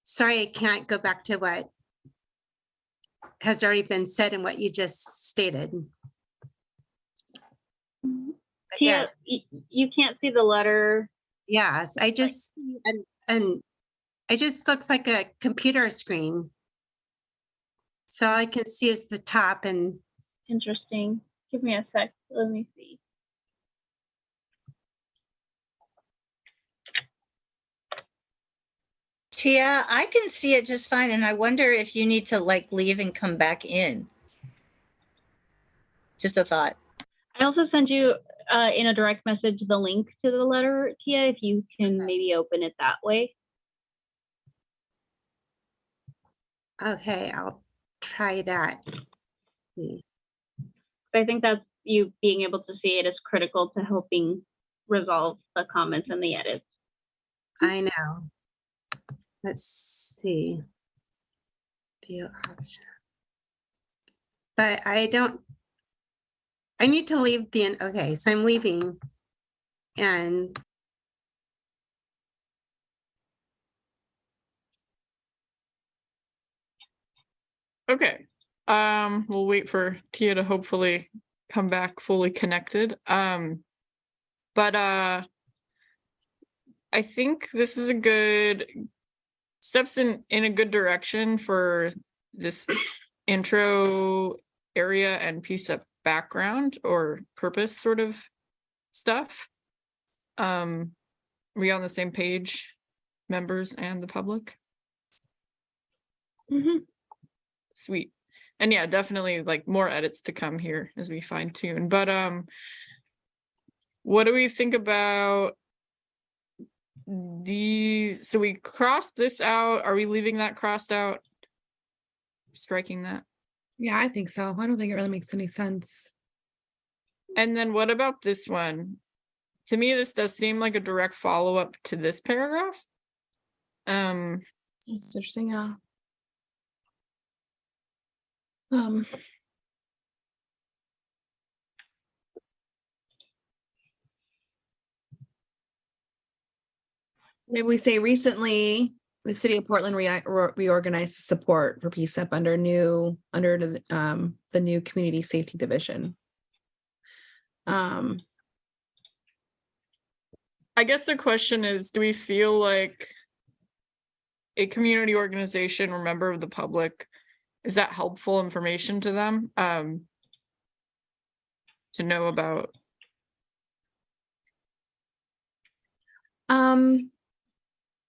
Speaker 2: sorry I can't go back to what has already been said and what you just stated.
Speaker 4: Tia, you can't see the letter.
Speaker 2: Yes, I just and it just looks like a computer screen. So all I can see is the top and
Speaker 4: Interesting. Give me a sec. Let me see.
Speaker 8: Tia, I can see it just fine. And I wonder if you need to like leave and come back in. Just a thought.
Speaker 4: I also sent you in a direct message the link to the letter, Tia, if you can maybe open it that way.
Speaker 2: okay, I'll try that.
Speaker 4: I think that's you being able to see it is critical to helping resolve the comments and the edits.
Speaker 2: I know. Let's see. View option. But I need to leave okay, so I'm leaving. And
Speaker 1: Okay. We'll wait for Tia to hopefully come back fully connected. But I think this is a good steps in a good direction for this intro area and PCCEP background or purpose sort of stuff. We on the same page, members and the public? Sweet. And yeah, definitely like more edits to come here as we fine tune. But what do we think about so we crossed this out. Are we leaving that crossed out? Striking that?
Speaker 3: Yeah, I think so. I don't think it really makes any sense.
Speaker 1: And then what about this one? To me, this does seem like a direct follow-up to this paragraph.
Speaker 3: That's interesting, yeah. Maybe we say recently the city of Portland reorganized support for PCCEP under the new community safety division.
Speaker 1: I guess the question is, do we feel like a community organization or member of the public, is that helpful information to them to know about?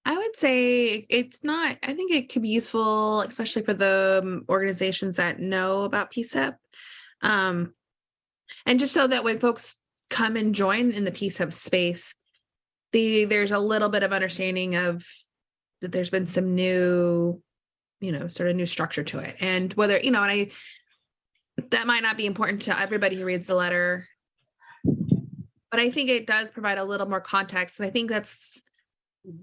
Speaker 3: I would say it's not, I think it could be useful, especially for the organizations that know about PCCEP. And just so that when folks come and join in the PCCEP space, there's a little bit of understanding of that there's been some new, sort of new structure to it. And whether, and that might not be important to everybody who reads the letter, but I think it does provide a little more context. And I think that's,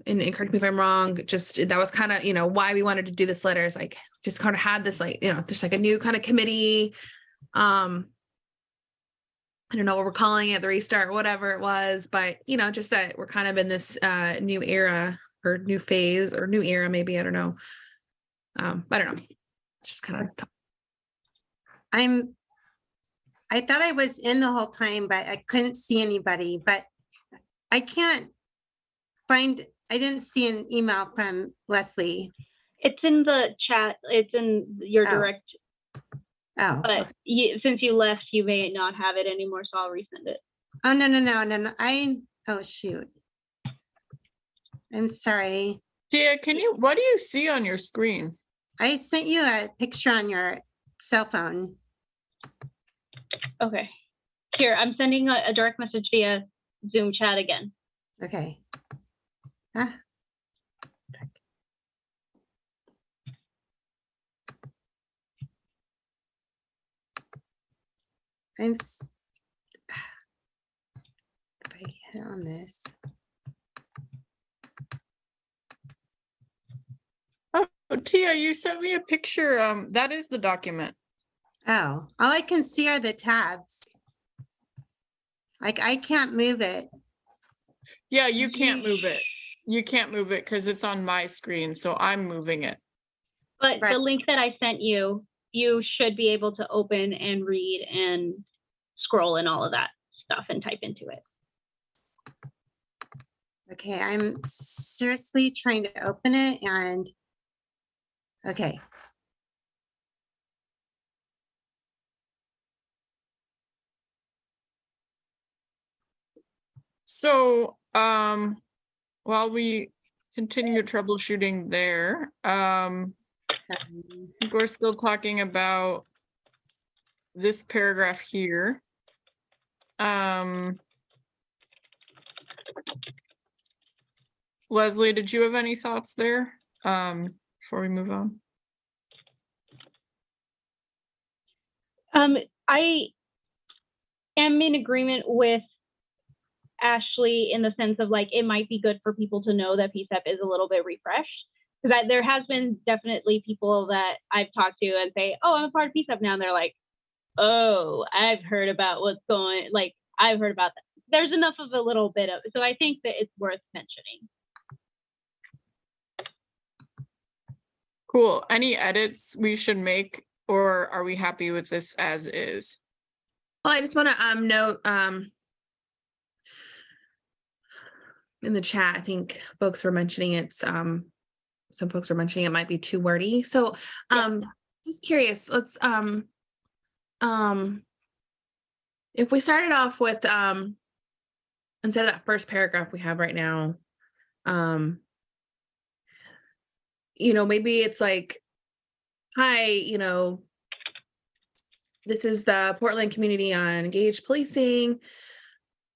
Speaker 3: and correct me if I'm wrong, just that was kind of, why we wanted to do this letter is like, just kind of had this like, just like a new kind of committee. I don't know what we're calling it, the restart, whatever it was, but just that we're kind of in this new era or new phase or new era, maybe, I don't know. I don't know. Just kind of.
Speaker 2: I thought I was in the whole time, but I couldn't see anybody, but I can't find, I didn't see an email from Leslie.
Speaker 4: It's in the chat. It's in your direct.
Speaker 2: Oh,
Speaker 4: but
Speaker 2: okay.
Speaker 4: Since you left, you may not have it anymore, so I'll resend it.
Speaker 2: Oh, no. Oh, shoot. I'm sorry.
Speaker 1: Tia, what do you see on your screen?
Speaker 2: I sent you a picture on your cell phone.
Speaker 4: Okay. Here, I'm sending a direct message via Zoom chat again.
Speaker 2: Okay. If I hit on this.
Speaker 1: Oh, Tia, you sent me a picture. That is the document.
Speaker 2: Oh, all I can see are the tabs. Like I can't move it.
Speaker 1: Yeah, you can't move it. You can't move it because it's on my screen, so I'm moving it.
Speaker 4: But the link that I sent you, you should be able to open and read and scroll and all of that stuff and type into it.
Speaker 2: Okay, I'm seriously trying to open it and okay.
Speaker 1: So, while we continue troubleshooting there, I think we're still talking about this paragraph here. Leslie, did you have any thoughts there before we move on?
Speaker 4: I am in agreement with Ashley in the sense of like, it might be good for people to know that PCCEP is a little bit refreshed. Because there has been definitely people that I've talked to and say, oh, I'm a part of PCCEP now. And they're like, oh, I've heard about what's going, like, I've heard about that. There's enough of a little bit of, so I think that it's worth mentioning.
Speaker 1: Cool. Any edits we should make, or are we happy with this as is?
Speaker 3: Well, I just want to note, in the chat, I think folks were mentioning it's some folks were mentioning it might be too wordy. So just curious, let's if we started off with instead of that first paragraph we have right now, maybe it's like, hi, this is the Portland Community on Engaged Policing,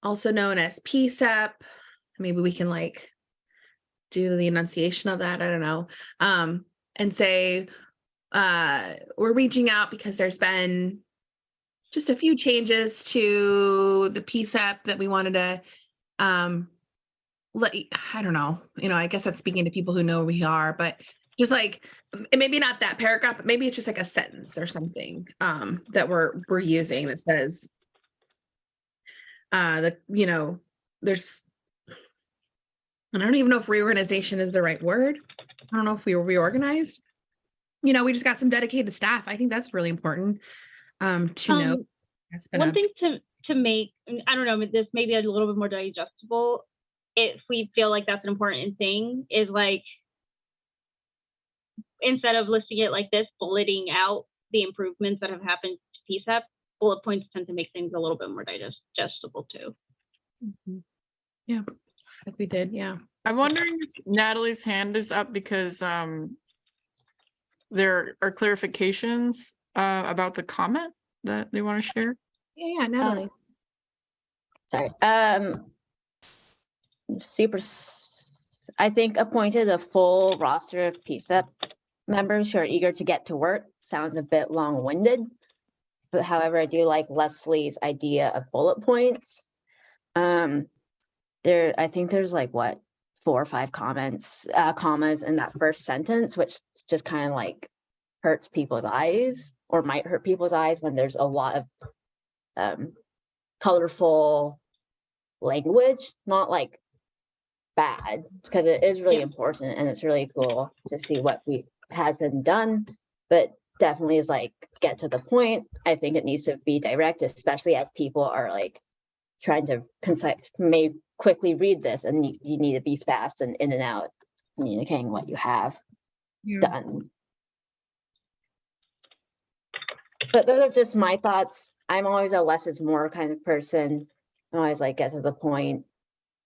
Speaker 3: also known as PCCEP. Maybe we can like do the enunciation of that. I don't know. And say, we're reaching out because there's been just a few changes to the PCCEP that we wanted to I don't know, I guess that's speaking to people who know who we are, but just like, maybe not that paragraph, but maybe it's just like a sentence or something that we're using that says there's, and I don't even know if reorganization is the right word. I don't know if we were reorganized. We just got some dedicated staff. I think that's really important to know.
Speaker 4: One thing to make, I don't know, this maybe a little bit more digestible, if we feel like that's an important thing, is like, instead of listing it like this, bulleting out the improvements that have happened to PCCEP, bullet points tend to make things a little bit more digestible too.
Speaker 3: Mm-hmm. Yeah, like we did. Yeah.
Speaker 1: I'm wondering if Natalie's hand is up because there are clarifications about the comment that they want to share.
Speaker 3: Yeah, Natalie.
Speaker 9: Sorry. I think appointed a full roster of PCCEP members who are eager to get to work sounds a bit long-winded, but however, I do like Leslie's idea of bullet points. I think there's like 4 or 5 commas in that first sentence, which just kind of like hurts people's eyes, or might hurt people's eyes when there's a lot of colorful language, not like bad, because it is really important and it's really cool to see what has been done, but definitely is like, get to the point. I think it needs to be direct, especially as people are like trying to may quickly read this, and you need to be fast and in and out communicating what you have done. But those are just my thoughts. I'm always a less is more kind of person. I'm always like, get to the point.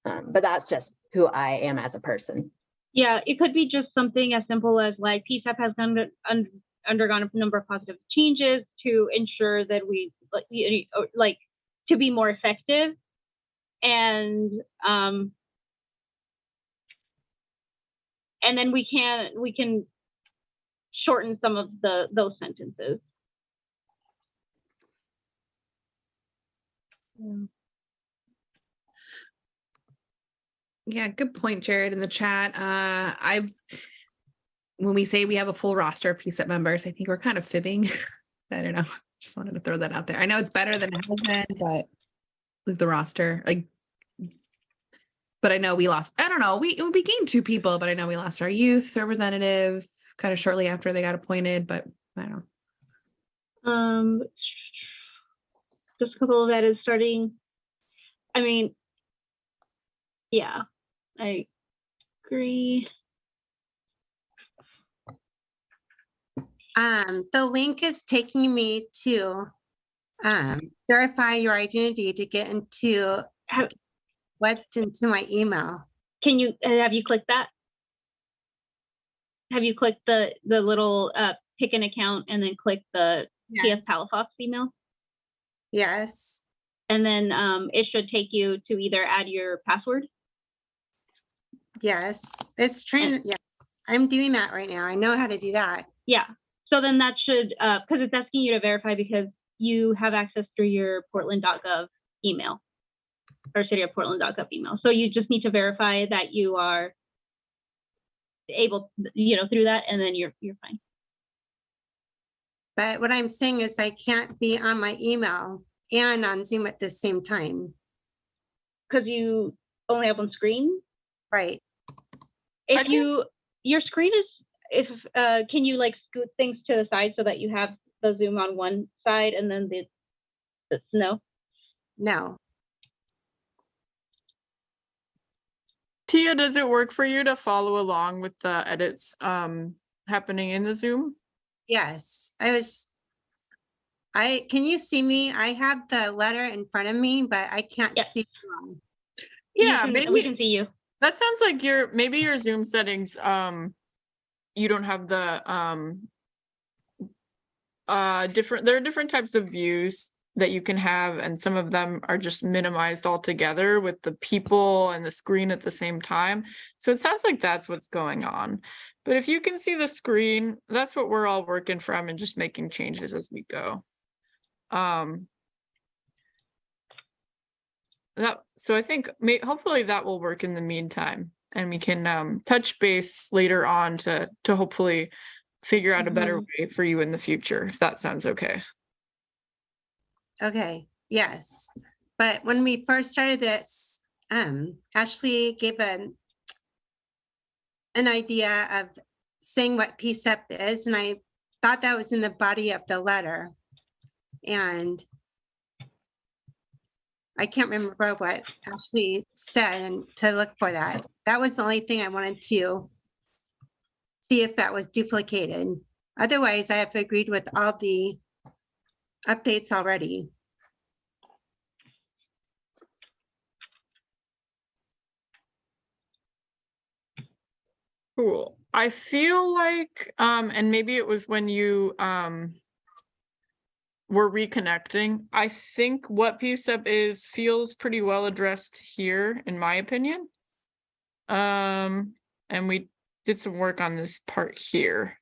Speaker 9: But that's just who I am as a person.
Speaker 4: Yeah, it could be just something as simple as like PCCEP has undergone a number of positive changes to ensure that we like to be more effective, and then we can shorten some of those sentences.
Speaker 3: Yeah, good point, Jared, in the chat. When we say we have a full roster of PCCEP members, I think we're kind of fibbing. I don't know. Just wanted to throw that out there. I know it's better than it has been, but with the roster, but I know we lost, I don't know, we gained 2 people, but I know we lost our youth representative kind of shortly after they got appointed, but I don't know.
Speaker 4: Just a couple of that is starting. I mean, yeah, I agree.
Speaker 2: The link is taking me to verify your identity to get into what's into my email.
Speaker 4: Have you clicked that? Have you clicked the little pick an account and then click the TS Palafox email?
Speaker 2: Yes.
Speaker 4: And then it should take you to either add your password.
Speaker 2: Yes, it's trying. Yes, I'm doing that right now. I know how to do that.
Speaker 4: Yeah. So then that should, because it's asking you to verify because you have access through your portland.gov email or city of portland.gov email. So you just need to verify that you are able, through that, and then you're fine.
Speaker 2: But what I'm saying is I can't be on my email and on Zoom at the same time.
Speaker 4: Because you only have one screen?
Speaker 2: Right.
Speaker 4: If your screen is, can you like scoot things to the side so that you have the Zoom on one side and then the no?
Speaker 2: No.
Speaker 1: Tia, does it work for you to follow along with the edits happening in the Zoom?
Speaker 2: Yes, can you see me? I have the letter in front of me, but I can't
Speaker 4: Yes.
Speaker 2: see.
Speaker 1: Yeah,
Speaker 4: we
Speaker 1: maybe
Speaker 4: can see you.
Speaker 1: that sounds like maybe your Zoom settings, you don't have the there are different types of views that you can have, and some of them are just minimized altogether with the people and the screen at the same time. So it sounds like that's what's going on. But if you can see the screen, that's what we're all working from and just making changes as we go. So I think hopefully that will work in the meantime, and we can touch base later on to hopefully figure out a better way for you in the future, if that sounds okay.
Speaker 2: Okay, yes. But when we first started this, Ashley gave an idea of saying what PCCEP is, and I thought that was in the body of the letter. And I can't remember what Ashley said, and to look for that. That was the only thing I wanted to see if that was duplicated. Otherwise, I have agreed with all the updates already.
Speaker 1: Cool. I feel like, and maybe it was when you were reconnecting, I think what PCCEP is feels pretty well addressed here, in my opinion. And we did some work on this part here.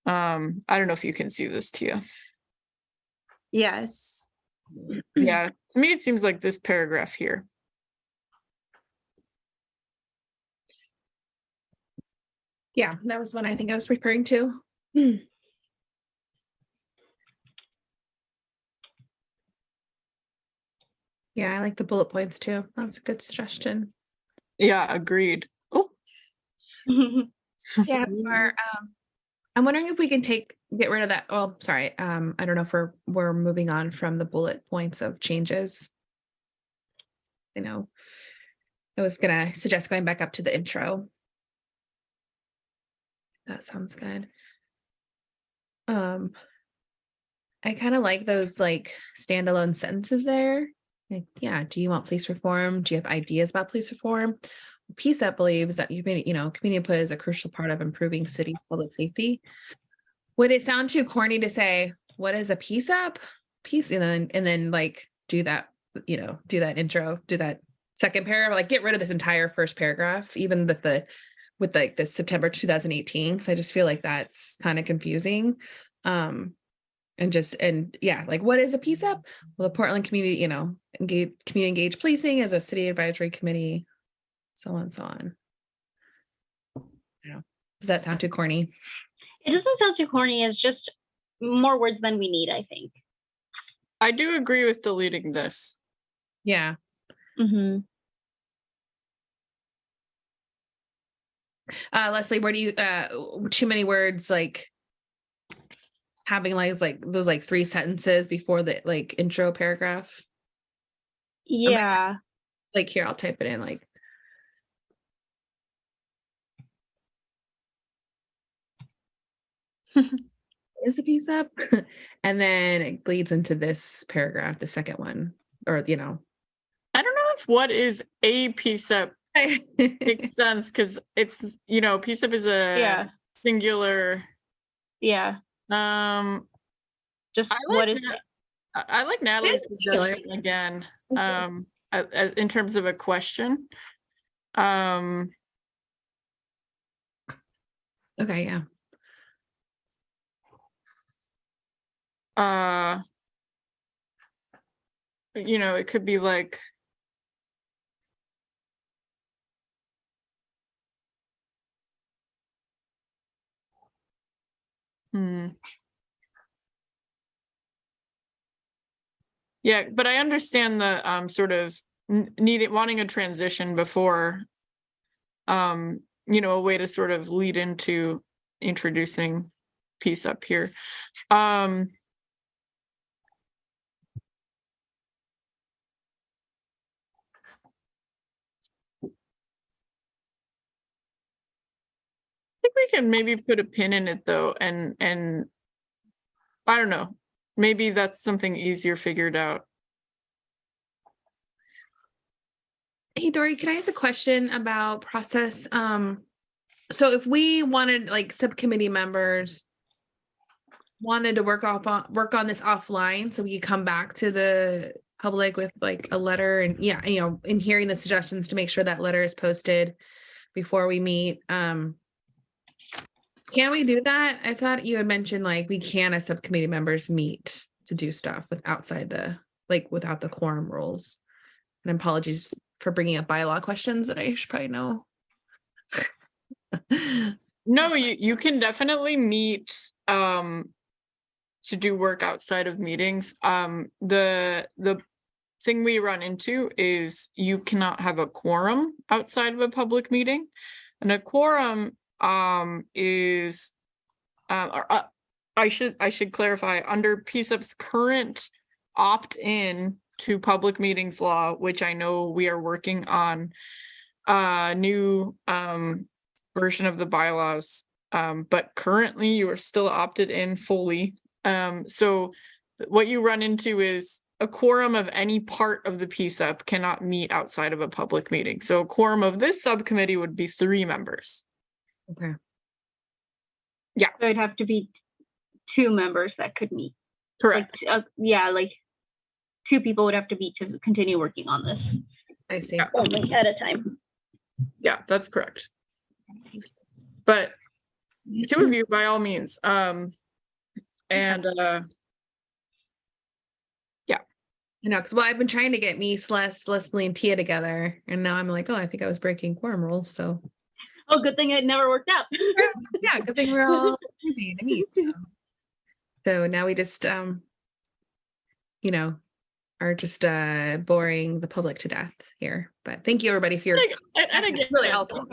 Speaker 1: I don't know if you can see this, Tia.
Speaker 2: Yes.
Speaker 1: Yeah, to me it seems like this paragraph here.
Speaker 3: Yeah, that was one I think I was referring to. Yeah, I like the bullet points too. That's a good suggestion.
Speaker 1: Yeah, agreed. Oh,
Speaker 3: Yeah, I'm wondering if we can get rid of that. Well, sorry. I don't know if we're moving on from the bullet points of changes. You know, I was gonna suggest going back up to the intro. That sounds good. I kind of like those like standalone sentences there. Like, yeah, do you want police reform? Do you have ideas about police reform? PCCEP believes that community input is a crucial part of improving cities' public safety. Would it sound too corny to say, what is a PCCEP? And then like do that intro, do that second paragraph, like get rid of this entire first paragraph, even with like the September 2018, because I just feel like that's kind of confusing. And yeah, like what is a PCCEP? Well, the Portland community, community engaged policing as a city advisory committee, so on and so on. Does that sound too corny?
Speaker 4: It doesn't sound too corny. It's just more words than we need, I think.
Speaker 1: I do agree with deleting this.
Speaker 3: Yeah. Leslie, where do you too many words, like having like those like 3 sentences before the like intro paragraph?
Speaker 4: Yeah.
Speaker 3: Like here, I'll type it in like. Is a PCCEP? And then it bleeds into this paragraph, the second one, or
Speaker 1: I don't know if what is a PCCEP makes sense, because it's PCCEP is a singular.
Speaker 4: Yeah. Just what is it?
Speaker 1: I like Natalie's suggestion again. In terms of a question.
Speaker 3: Okay, yeah.
Speaker 1: It could be like, yeah, but I understand the sort of wanting a transition before, a way to sort of lead into introducing PCCEP here. think we can maybe put a pin in it though, and I don't know, maybe that's something easier figured out.
Speaker 3: Hey, Dory, can I ask a question about process? So if we wanted, like, subcommittee members wanted to work on this offline, so we could come back to the public with like a letter and in hearing the suggestions to make sure that letter is posted before we meet. Can we do that? I thought you had mentioned like we can as subcommittee members meet to do stuff without the quorum rules. And apologies for bringing up bylaw questions that I should probably know.
Speaker 1: No, you can definitely meet to do work outside of meetings. The thing we run into is you cannot have a quorum outside of a public meeting, and a quorum is I should clarify, under PCCEP's current opt-in to public meetings law, which I know we are working on a new version of the bylaws, but currently you are still opted in fully. So what you run into is a quorum of any part of the PCCEP cannot meet outside of a public meeting. So a quorum of this subcommittee would be 3 members.
Speaker 3: Okay.
Speaker 1: Yeah.
Speaker 4: So it'd have to be 2 members that could meet.
Speaker 1: Correct.
Speaker 4: Like 2 people would have to meet to continue working on this.
Speaker 3: I see.
Speaker 1: Yeah.
Speaker 4: Only at a time.
Speaker 1: Yeah, that's correct. But 2 of you by all means.
Speaker 3: I know, because I've been trying to get me, Celeste, Leslie, and Tia together, and now I'm like, oh, I think I was breaking quorum rules. So,
Speaker 4: Oh, good thing it never worked out.
Speaker 3: yeah, good thing we're all busy to meet. So now we just, are just boring the public to death here. But thank you, everybody, for your
Speaker 1: and again,
Speaker 3: really helpful.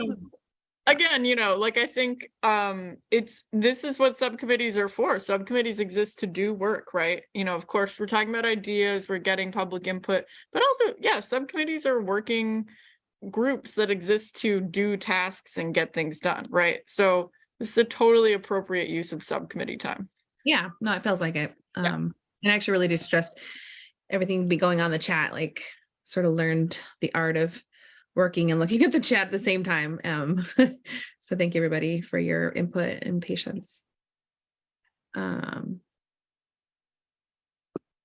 Speaker 1: Again, I think this is what subcommittees are for. Subcommittees exist to do work, right? Of course, we're talking about ideas, we're getting public input, but also, yeah, subcommittees are working groups that exist to do tasks and get things done, right? So this is a totally appropriate use of subcommittee time.
Speaker 3: Yeah, no, it feels like it.
Speaker 1: Yeah.
Speaker 3: And I actually really just stressed everything be going on in the chat, like sort of learned the art of working and looking at the chat at the same time. So thank you, everybody, for your input and patience.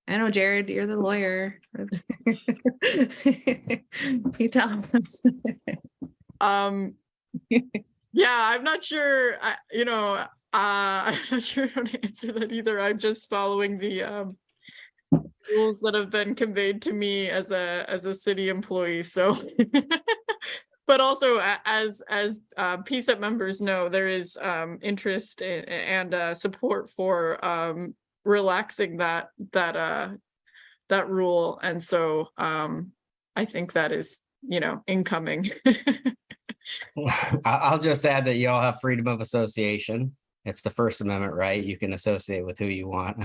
Speaker 3: I know, Jared, you're the lawyer. You tell us.
Speaker 1: Yeah, I'm not sure. I'm not sure how to answer that either. I'm just following the rules that have been conveyed to me as a city employee. So, but also as PCCEP members know, there is interest and support for relaxing that rule, and so I think that is incoming.
Speaker 7: I'll just add that you all have freedom of association. It's the First Amendment, right? You can associate with who you want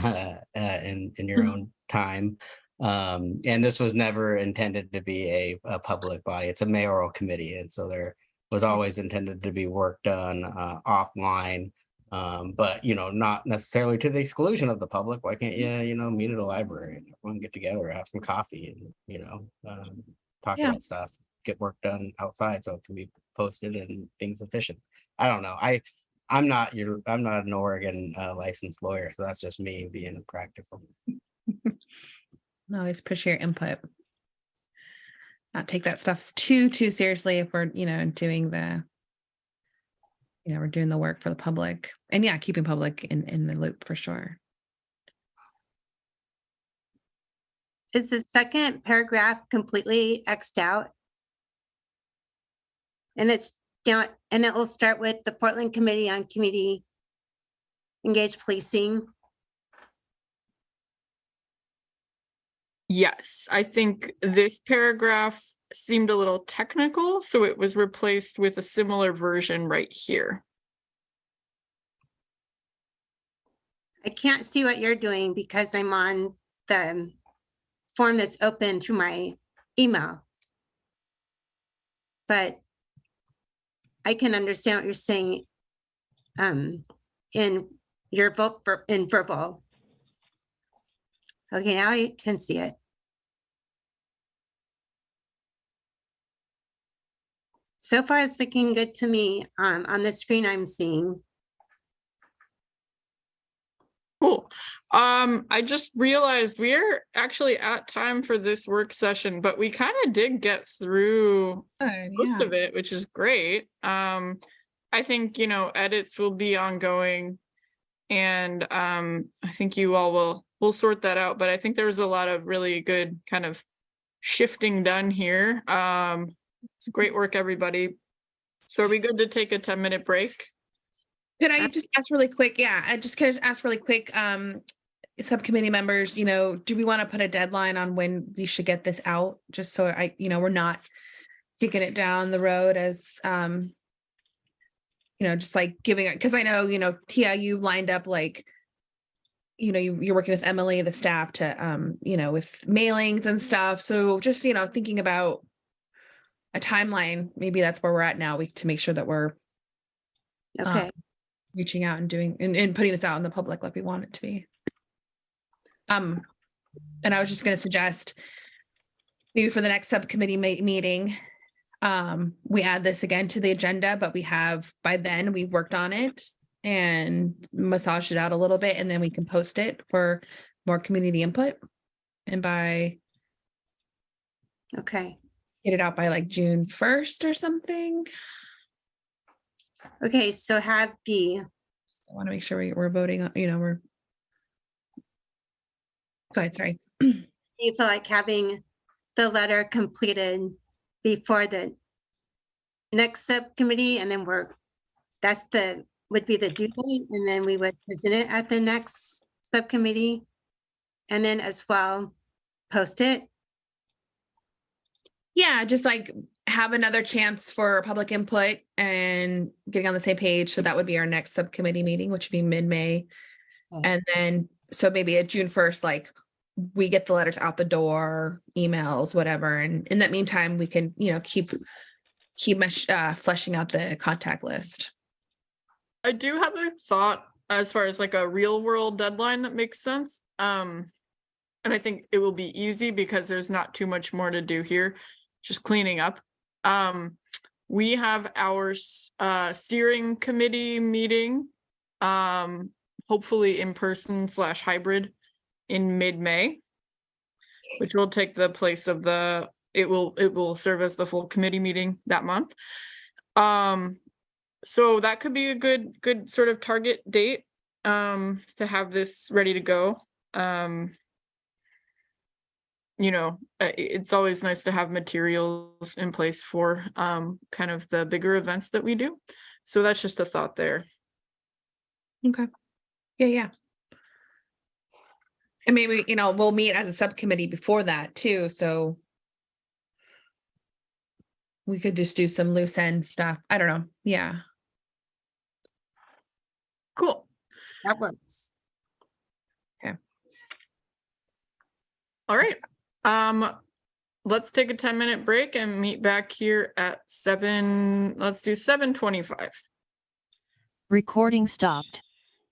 Speaker 7: in your own time. And this was never intended to be a public body. It's a mayoral committee. And so there was always intended to be work done offline, but, not necessarily to the exclusion of the public. Why can't you, meet at a library and everyone get together, have some coffee and, talk about stuff, get work done outside so it can be posted and things efficient. I don't know. I'm not an Oregon licensed lawyer, so that's just me being practical.
Speaker 3: I always appreciate your input. Not take that stuff too seriously if we're, doing we're doing the work for the public, and keeping public in the loop for sure.
Speaker 2: Is the second paragraph completely X'd out? And it's down, and it will start with the Portland Committee on Community Engaged Policing.
Speaker 1: Yes, I think this paragraph seemed a little technical, so it was replaced with a similar version right here.
Speaker 2: I can't see what you're doing because I'm on the form that's open to my email. But I can understand what you're saying in your vote in verbal. Okay, now you can see it. So far, it's looking good to me on the screen I'm seeing.
Speaker 1: Cool. I just realized we're actually at time for this work session, but we kind of did get through most of it, which is great. I think, edits will be ongoing, and I think you all will sort that out, but I think there was a lot of really good kind of shifting done here. It's great work, everybody. So are we good to take a 10-minute break?
Speaker 3: Could I just ask really quick? Yeah, I just could ask really quick, subcommittee members, do we want to put a deadline on when we should get this out? Just so we're not kicking it down the road as, just like giving it, because I know, Tia, you lined up like, you're working with Emily, the staff to, with mailings and stuff. So just, thinking about a timeline, maybe that's where we're at now, to make sure that we're
Speaker 2: Okay.
Speaker 3: reaching out and doing and putting this out in the public like we want it to be. And I was just going to suggest maybe for the next subcommittee meeting, we add this again to the agenda, but by then we've worked on it and massaged it out a little bit, and then we can post it for more community input. And
Speaker 2: Okay.
Speaker 3: get it out by like June 1st or something.
Speaker 2: Okay, so have the,
Speaker 3: I want to make sure we're voting on, we're. Go ahead, sorry.
Speaker 2: you feel like having the letter completed before the next subcommittee, and then would be the due date, and then we would present it at the next subcommittee, and then as well post it.
Speaker 3: Yeah, just like have another chance for public input and getting on the same page. So that would be our next subcommittee meeting, which would be mid-May.
Speaker 2: Okay.
Speaker 3: And then, so maybe at June 1st, like we get the letters out the door, emails, whatever. And in that meantime, we can, keep fleshing out the contact list.
Speaker 1: I do have a thought as far as like a real world deadline that makes sense. And I think it will be easy because there's not too much more to do here, just cleaning up. We have our steering committee meeting, hopefully in person / hybrid in mid-May, which will take the place of it will serve as the full committee meeting that month. So that could be a good sort of target date to have this ready to go. It's always nice to have materials in place for kind of the bigger events that we do. So that's just a thought there.
Speaker 3: Okay. Yeah. And maybe, we'll meet as a subcommittee before that too. So we could just do some loose end stuff. I don't know. Yeah.
Speaker 1: Cool.
Speaker 2: That works.
Speaker 3: Okay.
Speaker 1: All right. Let's take a 10-minute break and meet back here at 7:25.
Speaker 10: Recording stopped.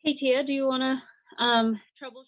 Speaker 4: Hey, Tia, do you want to troubleshoot?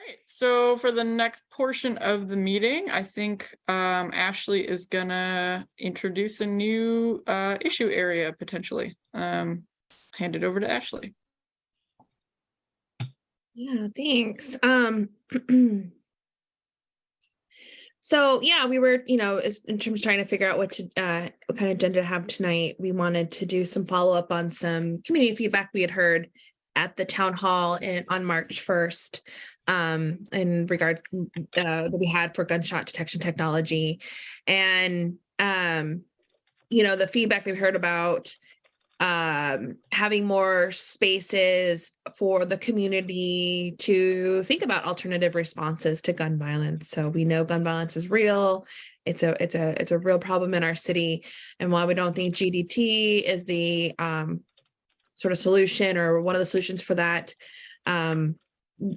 Speaker 1: right, so for the next portion of the meeting, I think Ashley is gonna introduce a new issue area potentially. Hand it over to Ashley.
Speaker 3: Yeah, thanks. So yeah, we were, in terms of trying to figure out what kind of agenda to have tonight, we wanted to do some follow-up on some community feedback we had heard at the town hall on March 1st, in regards that we had for gunshot detection technology. And the feedback that we heard about having more spaces for the community to think about alternative responses to gun violence. So we know gun violence is real. It's a real problem in our city. And while we don't think GDT is the sort of solution or one of the solutions for that,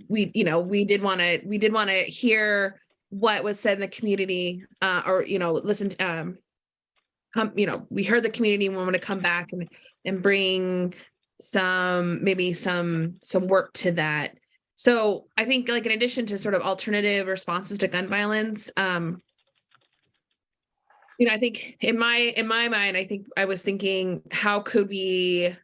Speaker 3: we did want to hear what was said in the community, or listen. We heard the community and we want to come back and bring some work to that. So I think, like, in addition to sort of alternative responses to gun violence, I think in my mind, I think I was thinking, how could we,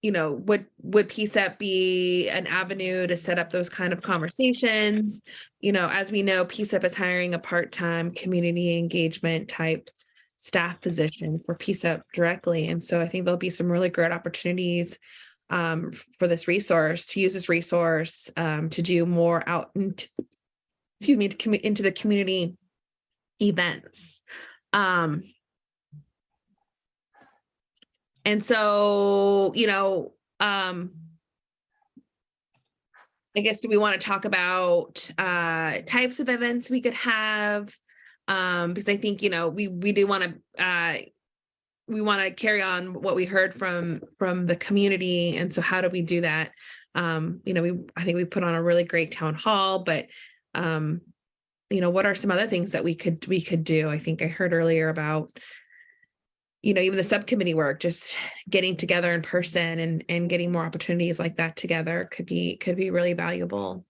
Speaker 3: would PCCEP be an avenue to set up those kind of conversations? As we know, PCCEP is hiring a part-time community engagement type staff position for PCCEP directly. And so I think there'll be some really great opportunities for this resource, to use this resource to do more out into the community events. And so, I guess, do we want to talk about types of events we could have? Because I think, we do want to carry on what we heard from the community. And so how do we do that? I think we put on a really great town hall, but what are some other things that we could do? I think I heard earlier about, even the subcommittee work, just getting together in person and getting more opportunities like that together could be really valuable.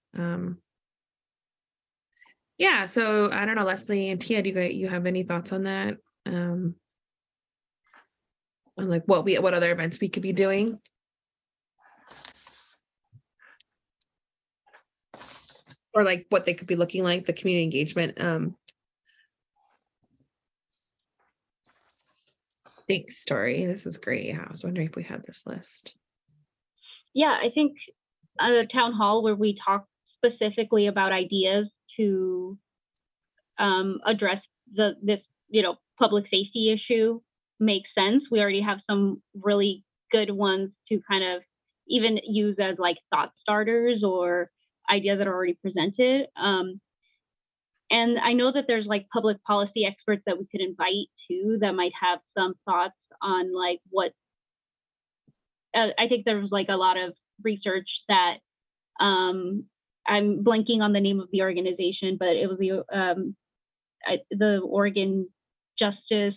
Speaker 3: Yeah, so I don't know, Leslie and Tia, do you have any thoughts on that? On like what other events we could be doing? Or like what they could be looking like, the community engagement. Thanks, Story. This is great. Yeah, I was wondering if we had this list.
Speaker 4: Yeah, I think at a town hall where we talk specifically about ideas to address this public safety issue makes sense. We already have some really good ones to kind of even use as like thought starters or ideas that are already presented. And I know that there's like public policy experts that we could invite too that might have some thoughts on like what I think there's like a lot of research that I'm blanking on the name of the organization, but it was the Oregon Justice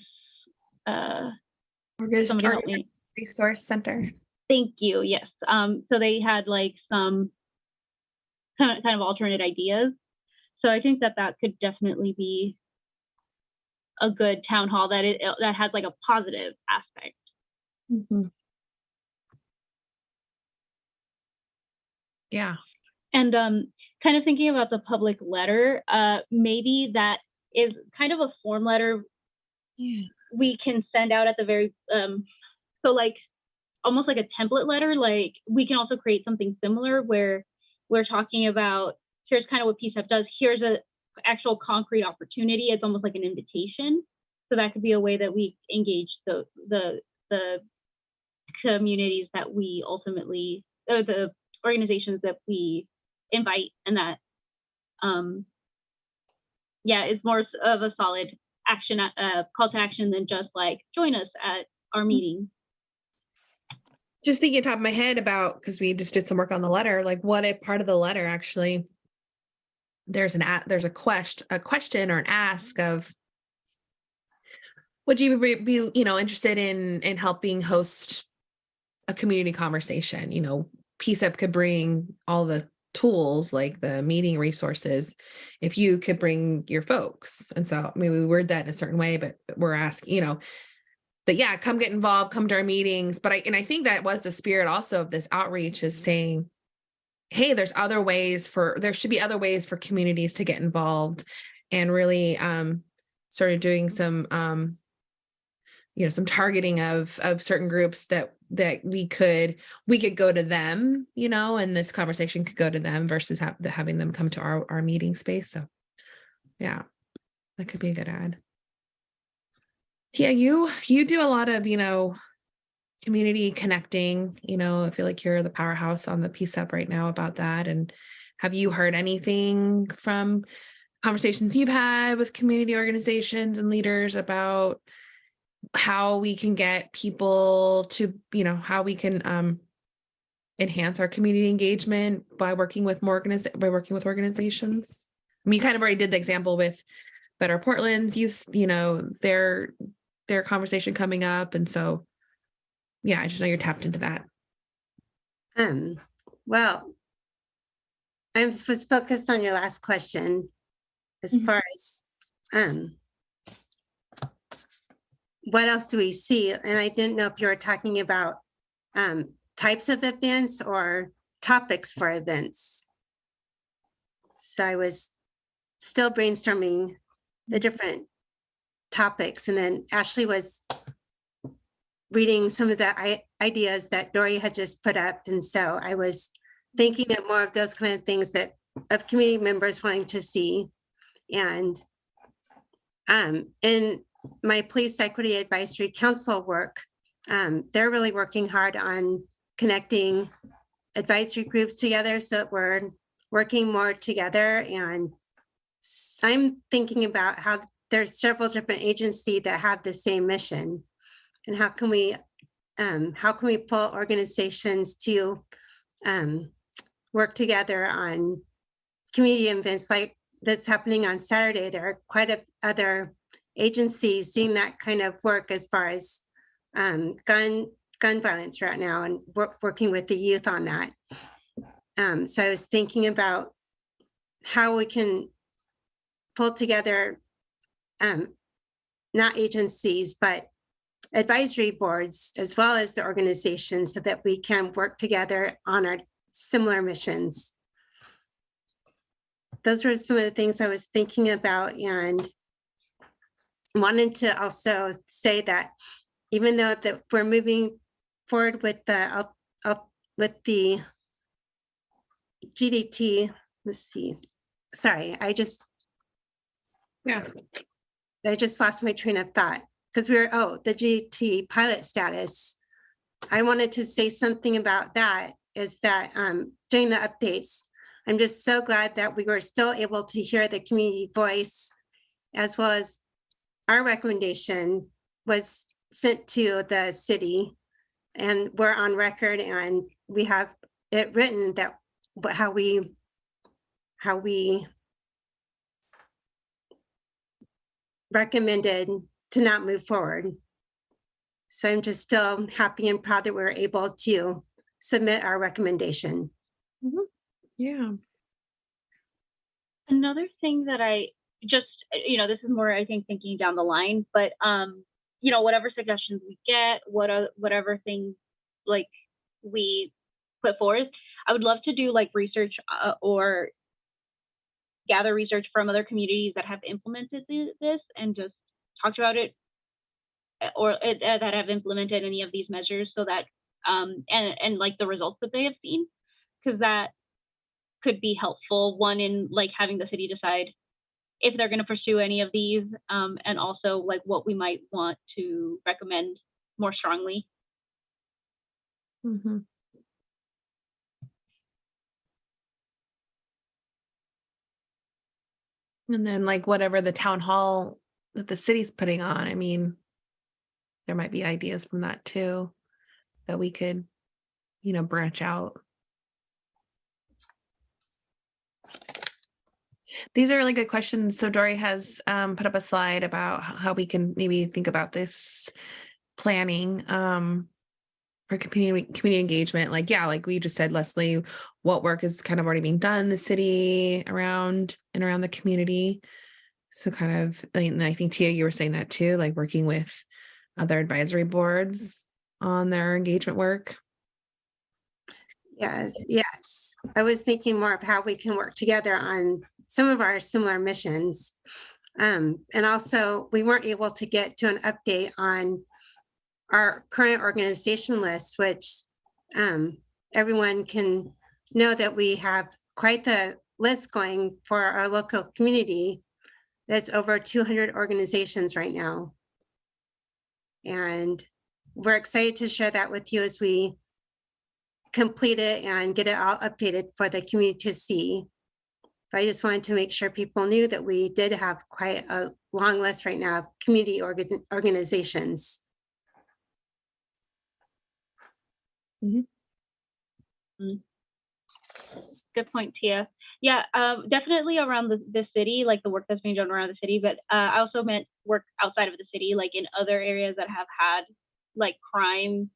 Speaker 4: somebody help me.
Speaker 3: Resource Center.
Speaker 4: Thank you. Yes. So they had like some kind of alternate ideas. So I think that could definitely be a good town hall that has like a positive aspect.
Speaker 3: Mm-hmm. Yeah.
Speaker 4: And kind of thinking about the public letter, maybe that is kind of a form letter we can send out at the very, so like almost like a template letter. Like we can also create something similar where we're talking about, here's kind of what PCCEP does. Here's a actual concrete opportunity. It's almost like an invitation. So that could be a way that we engage the communities that we ultimately, the organizations that we invite, and that, it's more of a solid action, call to action than just like join us at our meeting.
Speaker 3: Just thinking top of my head about, because we just did some work on the letter, like what if part of the letter actually there's a question or an ask of, would you be interested in helping host a community conversation? PCCEP could bring all the tools like the meeting resources, if you could bring your folks. And so maybe we word that in a certain way, but we're asking, that, yeah, come get involved, come to our meetings. But I think that was the spirit also of this outreach, is saying, hey, there should be other ways for communities to get involved, and really started doing some some targeting of certain groups that we could go to them, and this conversation could go to them versus having them come to our meeting space. So yeah, that could be a good ad. Yeah, you do a lot of, community connecting, I feel like you're the powerhouse on the PCCEP right now about that. And have you heard anything from conversations you've had with community organizations and leaders about how we can get people to, how we can enhance our community engagement by working with organizations? I mean, you kind of already did the example with Better Portland's youth, their conversation coming up. And so, yeah, I just know you're tapped into that.
Speaker 2: Well, I was focused on your last question as far as what else do we see? And I didn't know if you were talking about types of events or topics for events. So I was still brainstorming the different topics, and then Ashley was reading some of the ideas that Dory had just put up. And so I was thinking of more of those kind of things of community members wanting to see. And in my Police Equity Advisory Council work, they're really working hard on connecting advisory groups together so that we're working more together. And I'm thinking about how there's several different agencies that have the same mission, and how can we pull organizations to work together on community events like that's happening on Saturday. There are quite other agencies doing that kind of work as far as gun violence right now, and working with the youth on that. So I was thinking about how we can pull together not agencies, but advisory boards, as well as the organizations, so that we can work together on our similar missions. Those were some of the things I was thinking about, and wanted to also say that even though that we're moving forward with the GDT, let's see. Sorry, I just lost my train of thought, because the GDT pilot status. I wanted to say something about that, is that during the updates, I'm just so glad that we were still able to hear the community voice, as well as our recommendation was sent to the city, and we're on record, and we have it written that how we recommended to not move forward. So I'm just still happy and proud that we were able to submit our recommendation.
Speaker 3: Mm-hmm. Yeah.
Speaker 4: Another thing that I just, this is more, I think, thinking down the line, but, whatever suggestions we get, whatever things like we put forth, I would love to do like research or gather research from other communities that have implemented this and just talked about it, or that have implemented any of these measures, so that and like the results that they have seen, because that could be helpful, one, in like having the city decide if they're going to pursue any of these, and also like what we might want to recommend more strongly.
Speaker 3: Mm-hmm. And then like whatever the town hall that the city's putting on, I mean, there might be ideas from that too, that we could, branch out. These are really good questions. So Dory has put up a slide about how we can maybe think about this planning. for community engagement, like, yeah, like we just said, Leslie, what work is kind of already being done in the city around the community. So kind of, and I think Tia, you were saying that too, like working with other advisory boards on their engagement work.
Speaker 2: Yes. I was thinking more of how we can work together on some of our similar missions. And also, we weren't able to get to an update on our current organization list, which everyone can know that we have quite the list going for our local community. That's over 200 organizations right now. And we're excited to share that with you as we complete it and get it all updated for the community to see. But I just wanted to make sure people knew that we did have quite a long list right now of community organizations.
Speaker 4: Good point, Tia. Yeah, definitely around the city, like the work that's being done around the city, but I also meant work outside of the city, like in other areas that have had like crime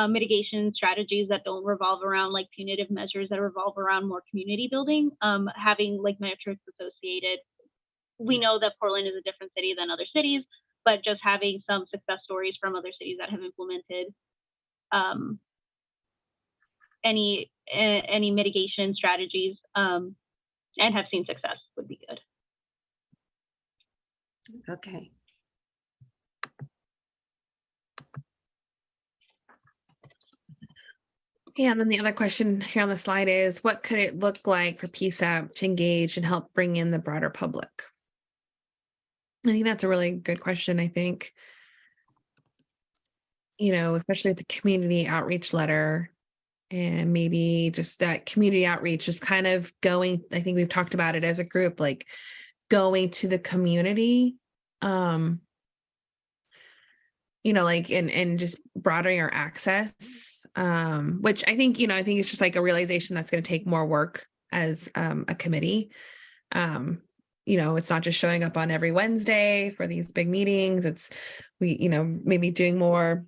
Speaker 4: mitigation strategies that don't revolve around like punitive measures, that revolve around more community building, having like metrics associated. We know that Portland is a different city than other cities, but just having some success stories from other cities that have implemented any mitigation strategies and have seen success would be good.
Speaker 2: Okay.
Speaker 3: Yeah, and then the other question here on the slide is, what could it look like for PCCEP to engage and help bring in the broader public? I think that's a really good question. I think, especially with the community outreach letter, and maybe just that community outreach is kind of going, I think we've talked about it as a group, like going to the community, like, and just broadening our access, which I think it's just like a realization that's going to take more work as a committee. It's not just showing up on every Wednesday for these big meetings. It's maybe doing more,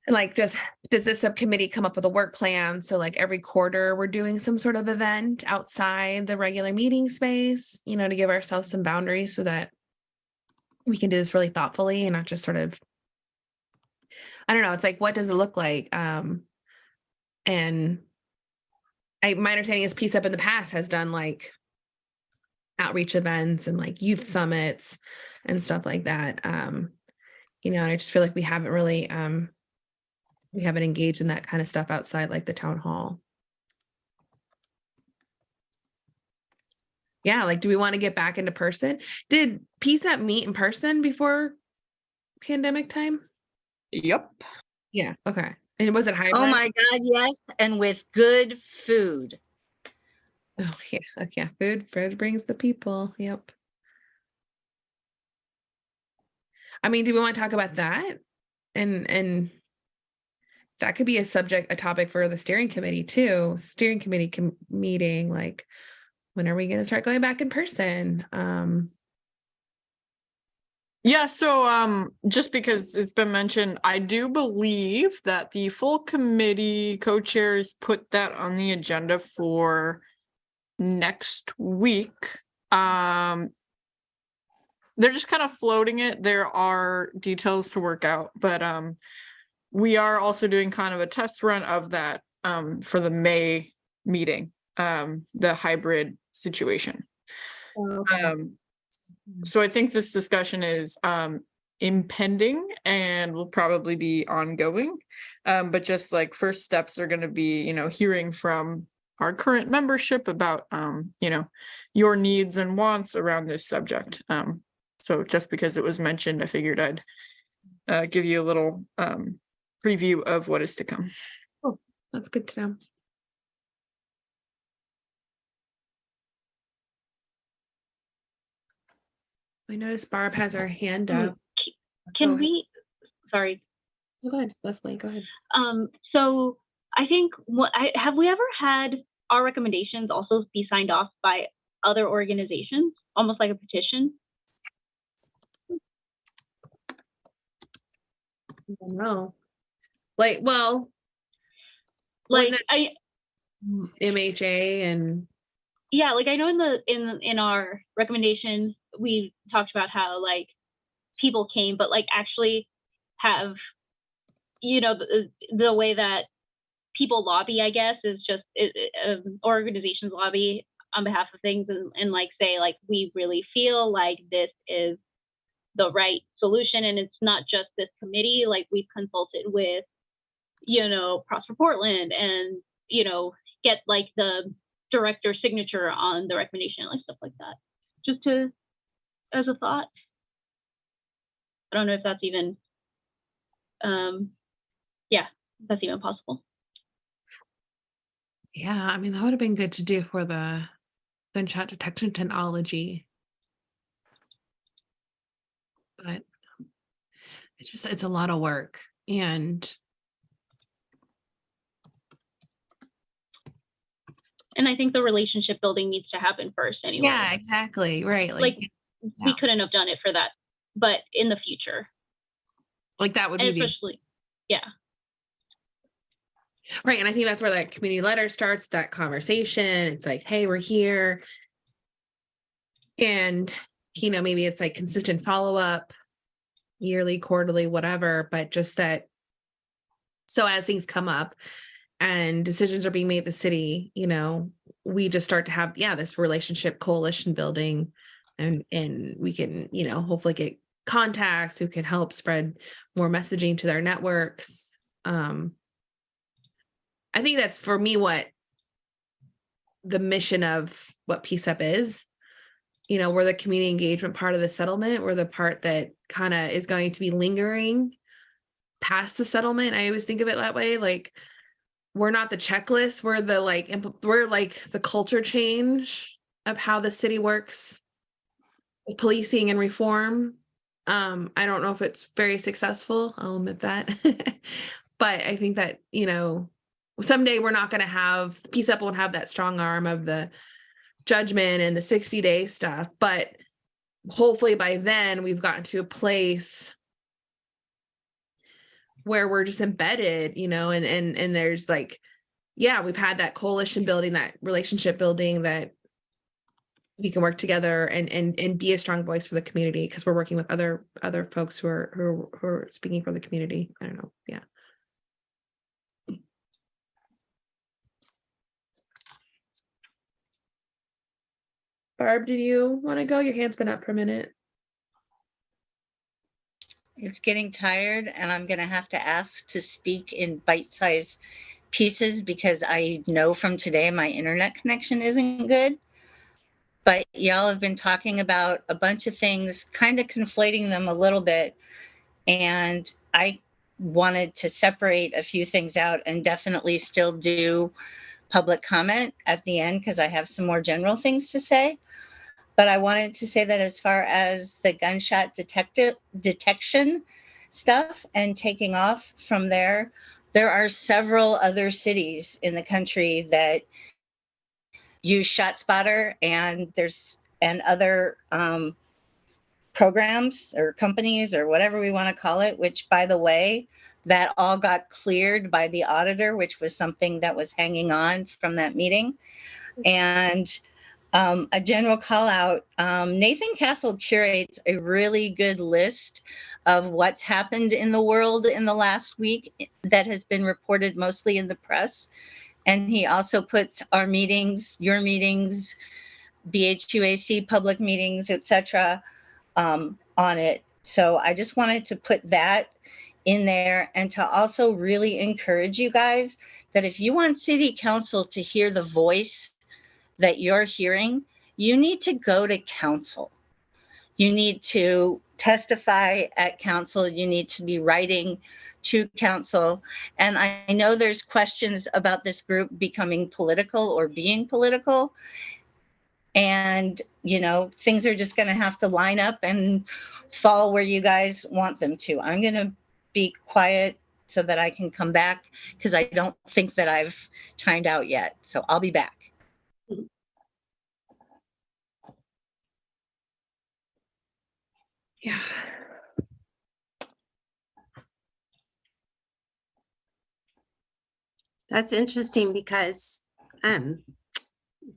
Speaker 3: like, does the subcommittee come up with a work plan? So like every quarter we're doing some sort of event outside the regular meeting space, to give ourselves some boundaries so that we can do this really thoughtfully and not just sort of, I don't know. It's like, what does it look like? And my understanding is PCCEP in the past has done like outreach events and like youth summits and stuff like that. And I just feel like we haven't really, we haven't engaged in that kind of stuff outside like the town hall. Yeah, like, do we want to get back into person? Did PCCEP meet in person before pandemic time?
Speaker 1: Yep.
Speaker 3: Yeah, okay. And was it hybrid?
Speaker 8: Oh my God, yes, and with good food.
Speaker 3: Oh yeah, food brings the people. Yep. I mean, do we want to talk about that? And that could be a topic for the steering committee too. Steering committee meeting, like, when are we going to start going back in person?
Speaker 1: Yeah, so just because it's been mentioned, I do believe that the full committee co-chairs put that on the agenda for next week. They're just kind of floating it. There are details to work out, but we are also doing kind of a test run of that for the May meeting, the hybrid situation.
Speaker 2: Okay.
Speaker 1: So I think this discussion is impending and will probably be ongoing. But just like first steps are going to be, hearing from our current membership about, your needs and wants around this subject. So just because it was mentioned, I figured I'd give you a little preview of what is to come.
Speaker 3: Oh, that's good to know. I noticed Barb has her hand up.
Speaker 4: Can we, sorry.
Speaker 3: Go ahead, Leslie, go ahead.
Speaker 4: So I think, have we ever had our recommendations also be signed off by other organizations, almost like a petition?
Speaker 3: I don't know. Like, well,
Speaker 4: Like
Speaker 3: wouldn't
Speaker 4: I
Speaker 3: MHA and
Speaker 4: yeah, like I know in our recommendation we talked about how like people came, but like actually have, you know, the way that people lobby, I guess, is just organizations lobby on behalf of things and like say like we really feel like this is the right solution, and it's not just this committee. Like we've consulted with, you know, Prosper Portland, and you know, get like the director signature on the recommendation, like stuff like that, just to as a thought. I don't know if that's even yeah, if that's even possible.
Speaker 3: yeah, I mean, that would have been good to do for the gunshot detection technology. But it's a lot of work. And
Speaker 4: I think the relationship building needs to happen first anyway.
Speaker 3: yeah, exactly. Right.
Speaker 4: Like
Speaker 3: yeah.
Speaker 4: we couldn't have done it for that, but in the future.
Speaker 3: Like that would
Speaker 4: And
Speaker 3: be the
Speaker 4: especially, yeah.
Speaker 3: right. And I think that's where that community letter starts, that conversation. It's like, hey, we're here. And, you know, maybe it's like consistent follow-up, yearly, quarterly, whatever, but just that. So as things come up and decisions are being made at the city, you know, we just start to have, yeah, this relationship coalition building, and we can, you know, hopefully get contacts who can help spread more messaging to their networks. I think that's for me what the mission of what PCCEP is. You know, we're the community engagement part of the settlement. We're the part that kind of is going to be lingering past the settlement. I always think of it that way. Like, we're not the checklist. We're the we're like the culture change of how the city works, policing and reform. I don't know if it's very successful. I'll admit that. But I think that, you know, someday we're not going to have, PCCEP won't have that strong arm of the judgment and the 60-day stuff. But hopefully by then we've gotten to a place where we're just embedded, you know, and there's like, yeah, we've had that coalition building, that relationship building, that we can work together and be a strong voice for the community, because we're working with other folks who are speaking for the community. I don't know. Yeah. Barb, did you want to go? Your hand's been up for a minute.
Speaker 8: It's getting tired, and I'm going to have to ask to speak in bite-sized pieces because I know from today my internet connection isn't good. But y'all have been talking about a bunch of things, kind of conflating them a little bit. And I wanted to separate a few things out and definitely still do public comment at the end because I have some more general things to say. But I wanted to say that as far as the gunshot detection stuff and taking off from there, there are several other cities in the country that use ShotSpotter, and other programs or companies or whatever we want to call it, which, by the way, that all got cleared by the auditor, which was something that was hanging on from that meeting. And a general call out, Nathan Castle curates a really good list of what's happened in the world in the last week that has been reported mostly in the press. And he also puts our meetings, your meetings, BHUAC public meetings, etc., on it. So I just wanted to put that in there, and to also really encourage you guys that if you want city council to hear the voice that you're hearing, you need to go to council. You need to testify at council. You need to be writing to council. And I know there's questions about this group becoming political or being political. And, you know, things are just going to have to line up and fall where you guys want them to. I'm going to be quiet so that I can come back because I don't think that I've timed out yet. So I'll be back.
Speaker 3: Yeah.
Speaker 2: That's interesting because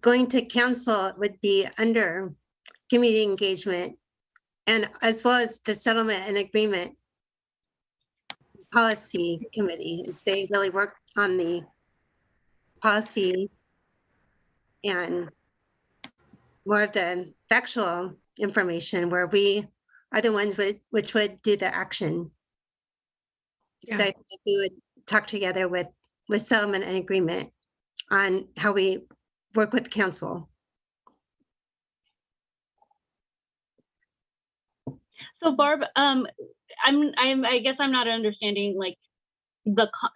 Speaker 2: going to council would be under community engagement and as well as the settlement and agreement policy committee, is they really work on the policy and more of the factual information, where we are the ones which would do the action. So I think we would talk together with settlement and agreement on how we work with council.
Speaker 4: So Barb, I guess I'm not understanding like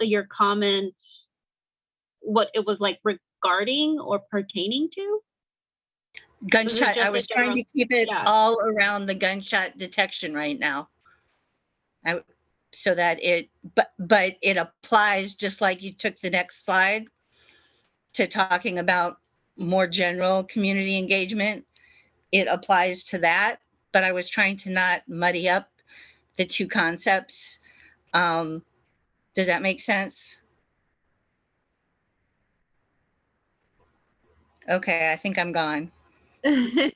Speaker 4: your comment, what it was like regarding or pertaining to.
Speaker 8: Gunshot, I was trying to keep it
Speaker 4: Yeah.
Speaker 8: all around the gunshot detection right now. So that but it applies, just like you took the next slide, to talking about more general community engagement. It applies to that, but I was trying to not muddy up the two concepts. Does that make sense? Okay, I think I'm gone.
Speaker 3: I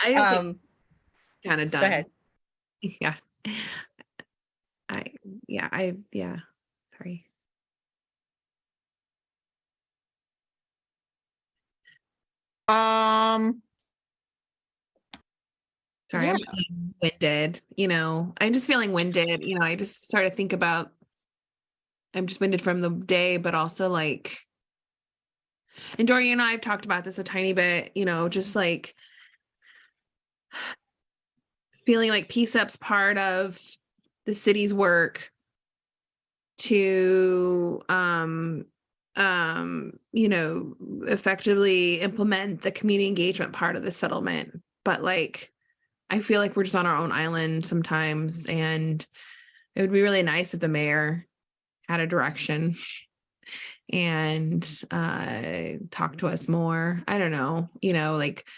Speaker 3: just think kind of done.
Speaker 8: Go ahead.
Speaker 3: Yeah. Sorry. Sorry,
Speaker 1: Yeah.
Speaker 3: I'm feeling winded. I'm just feeling winded. I just started to think about, I'm just winded from the day, but also like, and Dorian and I have talked about this a tiny bit, just like feeling like PCCEP's part of the city's work to, effectively implement the community engagement part of the settlement. But like, I feel like we're just on our own island sometimes, and it would be really nice if the mayor had a direction and talk to us more. I don't know, like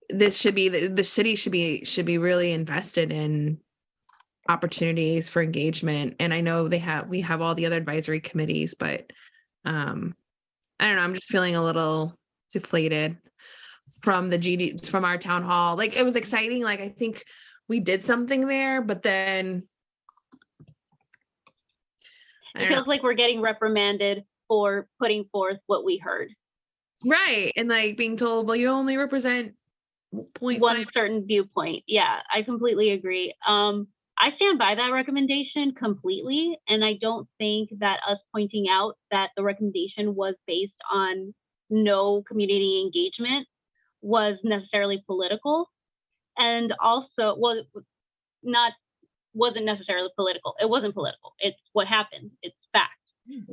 Speaker 3: this should be the city should be really invested in opportunities for engagement. And I know we have all the other advisory committees, but I don't know, I'm just feeling a little deflated from from our town hall. Like, it was exciting. Like, I think we did something there, but then
Speaker 4: it feels like we're getting reprimanded for putting forth what we heard.
Speaker 3: Right. And like being told, well, you only represent
Speaker 4: one certain viewpoint. Yeah, I completely agree. I stand by that recommendation completely. And I don't think that us pointing out that the recommendation was based on no community engagement was necessarily political. And also, well, wasn't necessarily political. It wasn't political. It's what happened. It's fact.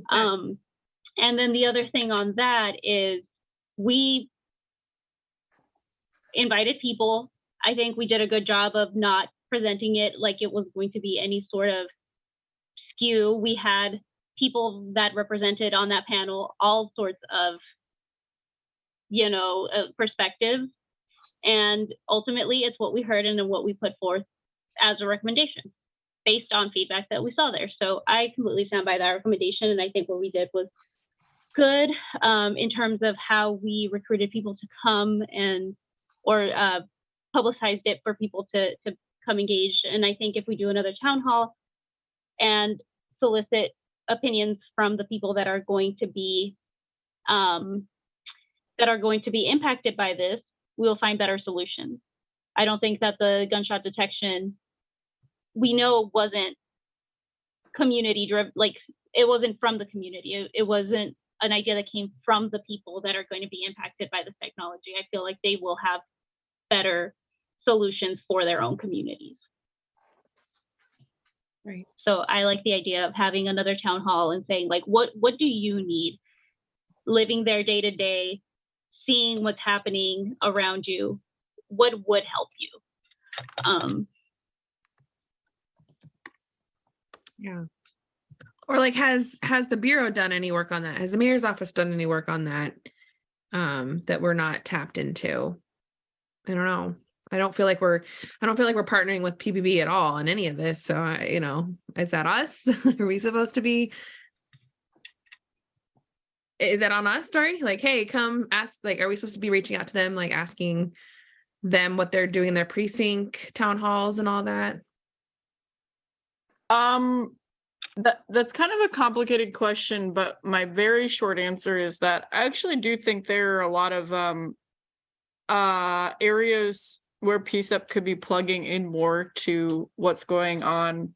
Speaker 4: And then the other thing on that is we invited people. I think we did a good job of not presenting it like it was going to be any sort of skew. We had people that represented on that panel all sorts of, perspectives. And ultimately, it's what we heard and what we put forth as a recommendation based on feedback that we saw there. So I completely stand by that recommendation. And I think what we did was good in terms of how we recruited people to come or publicized it for people to come engage. And I think if we do another town hall and solicit opinions from the people that are going to be impacted by this, we will find better solutions. I don't think that the gunshot detection, we know, wasn't community driven, like it wasn't from the community. It wasn't an idea that came from the people that are going to be impacted by this technology. I feel like they will have better solutions for their own communities.
Speaker 3: Right.
Speaker 4: So I like the idea of having another town hall and saying, like, what do you need? Living there day to day, seeing what's happening around you, what would help you?
Speaker 3: Yeah. Or like, has the Bureau done any work on that? Has the mayor's office done any work on that that we're not tapped into? I don't know. I don't feel like we're partnering with PBB at all in any of this. So, is that us? Are we supposed to be is that on us, Dory? Like, hey, come ask, like, are we supposed to be reaching out to them, like asking them what they're doing in their precinct, town halls and all that?
Speaker 1: That's kind of a complicated question, but my very short answer is that I actually do think there are a lot of areas where PCEP could be plugging in more to what's going on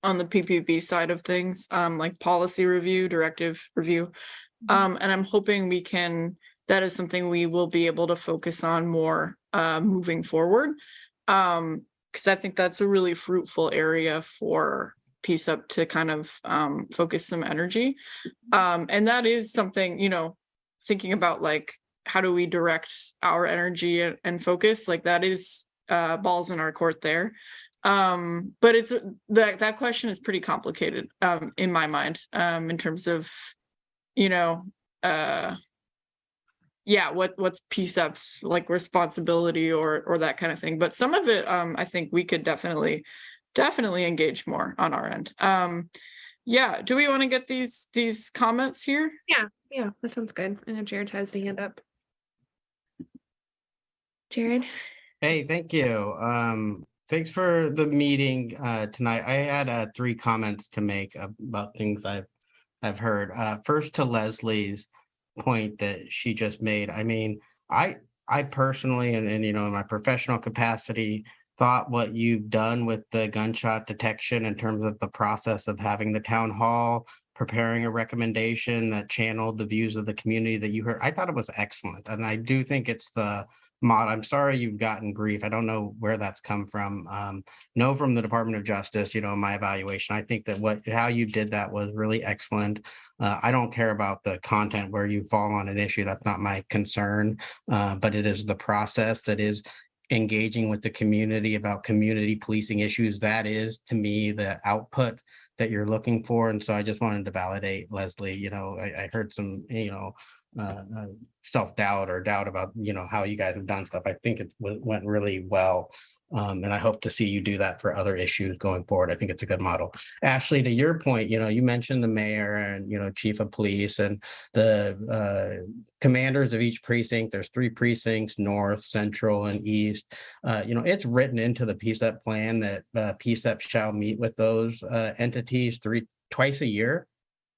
Speaker 1: the PPP side of things, like policy review, directive review. And I'm hoping that is something we will be able to focus on more moving forward. Because I think that's a really fruitful area for PCEP to kind of focus some energy. And that is something, thinking about like, how do we direct our energy and focus? Like that is balls in our court there. But it's that question is pretty complicated in my mind, in terms of, what's PCEP's like responsibility or that kind of thing. But some of it, I think we could definitely engage more on our end. Do we want to get these comments here?
Speaker 3: Yeah, that sounds good. I know Jared has his hand up. Jared?
Speaker 7: Hey, thank you. Thanks for the meeting tonight. I had 3 comments to make about things I've heard. First, to Leslie's point that she just made. I mean, I personally, and in my professional capacity, thought what you've done with the gunshot detection in terms of the process of having the town hall, preparing a recommendation that channeled the views of the community that you heard, I thought it was excellent. And I do think it's the mod. I'm sorry you've gotten grief. I don't know where that's come from. No, from the Department of Justice, my evaluation. I think that how you did that was really excellent. I don't care about the content where you fall on an issue. That's not my concern. But it is the process that is engaging with the community about community policing issues. That is, to me, the output that you're looking for. And so I just wanted to validate, Leslie. I heard some, self-doubt or doubt about, how you guys have done stuff. I think it went really well. And I hope to see you do that for other issues going forward. I think it's a good model. Ashley, to your point, you mentioned the mayor and, chief of police and the commanders of each precinct. There's 3 precincts, north, central, and east. It's written into the PCEP plan that PCEP shall meet with those entities twice a year.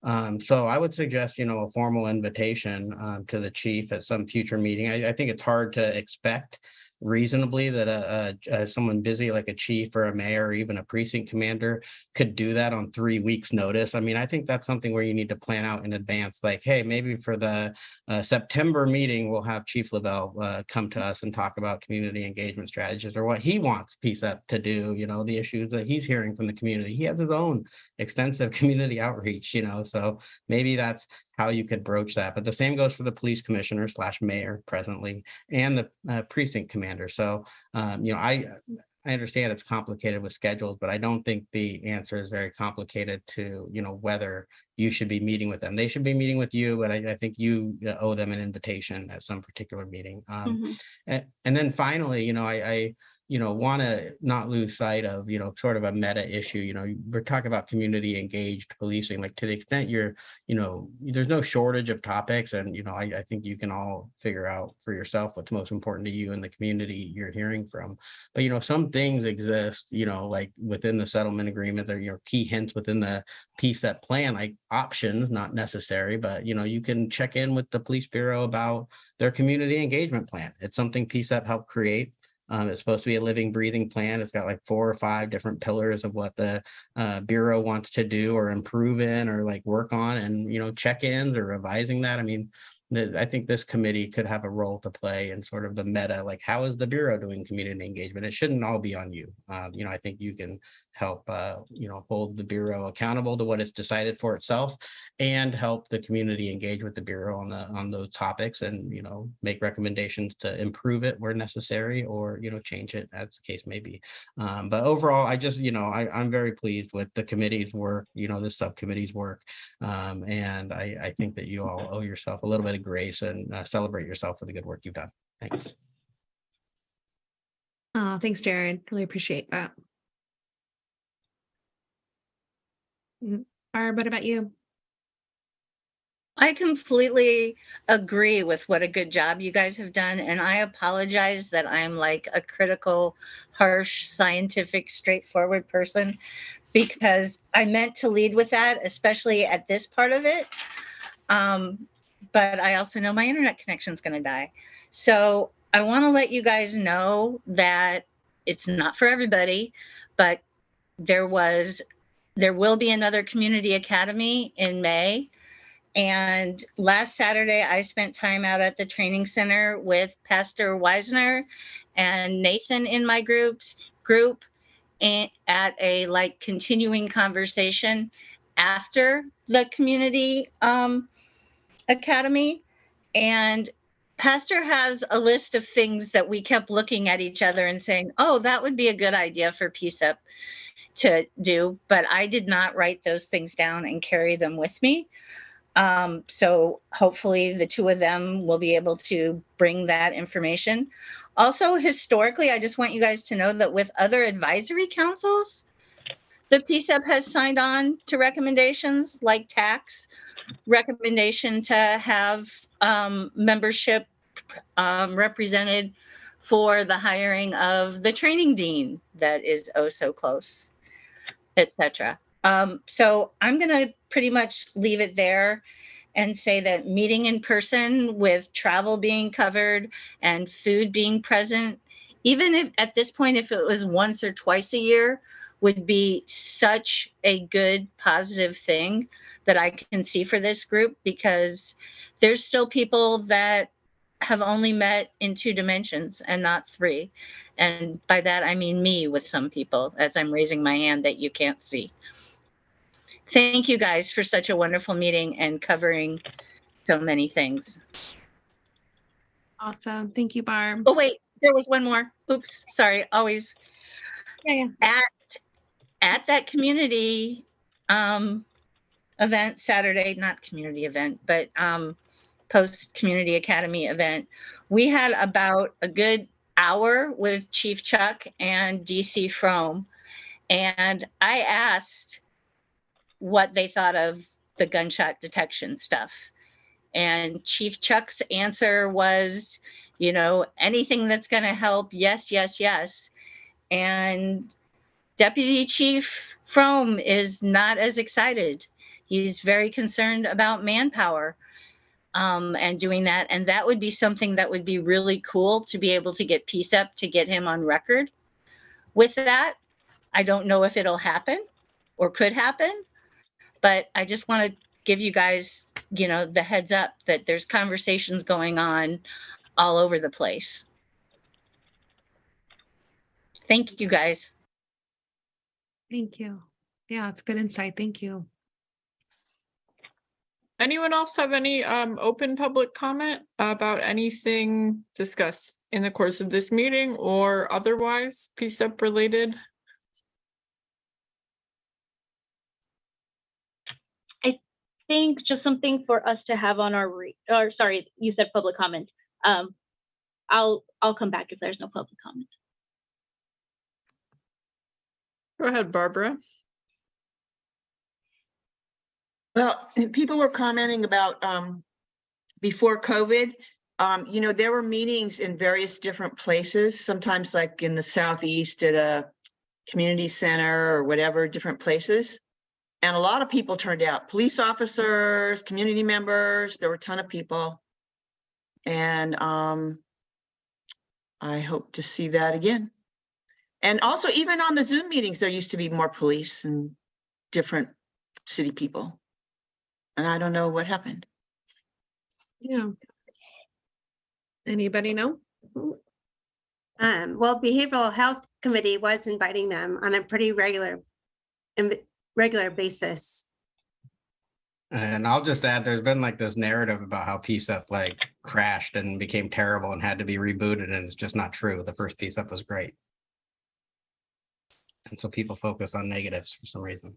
Speaker 7: So I would suggest, a formal invitation to the chief at some future meeting. I think it's hard to expect reasonably that someone busy like a chief or a mayor or even a precinct commander could do that on 3 weeks notice. I mean, I think that's something where you need to plan out in advance, like, hey, maybe for the September meeting, we'll have Chief Lavelle come to us and talk about community engagement strategies or what he wants PCEP to do, the issues that he's hearing from the community. He has his own extensive community outreach, so maybe that's how you could broach that. But the same goes for the police commissioner / mayor presently and the precinct commander. So, I understand it's complicated with schedules, but I don't think the answer is very complicated to, whether you should be meeting with them. They should be meeting with you, but I think you owe them an invitation at some particular meeting. And then finally, I want to not lose sight of, sort of a meta issue. We're talking about community engaged policing, like to the extent you're, there's no shortage of topics. And, I think you can all figure out for yourself what's most important to you and the community you're hearing from. But, some things exist, like within the settlement agreement, there, key hints within the PCEP plan, like options, not necessary, but, you can check in with the police bureau about their community engagement plan. It's something PCEP helped create. It's supposed to be a living, breathing plan. It's got like 4 or 5 different pillars of what the Bureau wants to do or improve in or like work on, and, check-ins or revising that. I mean, I think this committee could have a role to play in sort of the meta, like how is the Bureau doing community engagement? It shouldn't all be on you. I think you can help, hold the Bureau accountable to what it's decided for itself and help the community engage with the Bureau on those topics and, make recommendations to improve it where necessary or, change it as the case may be. But overall, I just, I'm very pleased with the committee's work, the subcommittee's work. And I think that you all owe yourself a little bit of grace and celebrate yourself for the good work you've done. Thanks.
Speaker 3: Thanks, Jared. Really appreciate that. Barb, what about you?
Speaker 8: I completely agree with what a good job you guys have done. And I apologize that I'm like a critical, harsh, scientific, straightforward person, because I meant to lead with that, especially at this part of it. But I also know my internet connection is going to die. So I want to let you guys know that it's not for everybody, but there will be another community academy in May. And last Saturday, I spent time out at the training center with Pastor Weisner and Nathan in my group and at a like continuing conversation after the community academy. And Pastor has a list of things that we kept looking at each other and saying, oh, that would be a good idea for PCCEP to do. But I did not write those things down and carry them with me. So hopefully the two of them will be able to bring that information. Also, historically, I just want you guys to know that with other advisory councils, the PCCEP has signed on to recommendations like tax, recommendation to have membership represented for the hiring of the training dean that is oh so close, etc. So I'm going to pretty much leave it there and say that meeting in person with travel being covered and food being present, even if at this point, if it was once or twice a year, would be such a good positive thing that I can see for this group, because there's still people that have only met in 2 dimensions and not 3. And by that, I mean me with some people, as I'm raising my hand that you can't see. Thank you guys for such a wonderful meeting and covering so many things.
Speaker 3: Awesome. Thank you, Barb.
Speaker 8: Oh, wait, there was one more. Oops, sorry, always.
Speaker 3: Yeah.
Speaker 8: At that community event Saturday, not community event, but post-community academy event, we had about a good hour with Chief Chuck and DC Frome. And I asked what they thought of the gunshot detection stuff. And Chief Chuck's answer was, you know, anything that's going to help. Yes, yes, yes. And Deputy Chief Frome is not as excited. He's very concerned about manpower and doing that. And that would be something that would be really cool to be able to get PCCEP to get him on record with that. I don't know if it'll happen or could happen, but I just want to give you guys, you know, the heads up that there's conversations going on all over the place. Thank you, guys.
Speaker 3: Thank you. Yeah, it's good insight. Thank you.
Speaker 1: Anyone else have any open public comment about anything discussed in the course of this meeting or otherwise PCCEP related?
Speaker 4: I think just something for us to have on our or sorry, you said public comment. I'll come back if there's no public comment.
Speaker 1: Go ahead, Barbara.
Speaker 11: Well, people were commenting about before COVID, you know, there were meetings in various different places, sometimes like in the Southeast at a community center or whatever, different places. And a lot of people turned out, police officers, community members, there were a ton of people. And I hope to see that again. And also even on the Zoom meetings, there used to be more police and different city people. And I don't know what happened.
Speaker 3: Yeah. Anybody know?
Speaker 2: Well, Behavioral Health Committee was inviting them on a pretty regular basis.
Speaker 7: And I'll just add, there's been like this narrative about how PCCEP like crashed and became terrible and had to be rebooted, and it's just not true. The first PCCEP was great. And so people focus on negatives for some reason.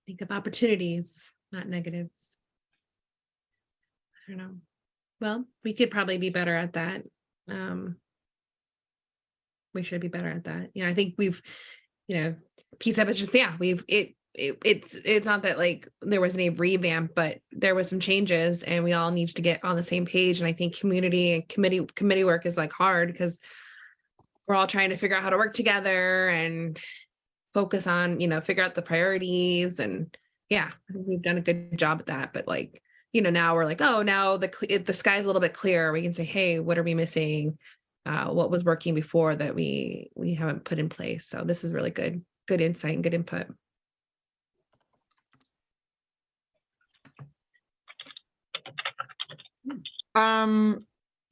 Speaker 3: Think of opportunities, not negatives. I don't know. Well, we could probably be better at that. We should be better at that. You know, I think we've, you know, PCCEP is just, yeah, it's not that like there was any revamp, but there was some changes and we all need to get on the same page. And I think community and committee work is like hard because we're all trying to figure out how to work together and focus on, figure out the priorities. And yeah, I think we've done a good job at that. But like, now we're like, oh, now the sky's a little bit clearer. We can say, hey, what are we missing? What was working before that we haven't put in place? So this is really good insight and good input.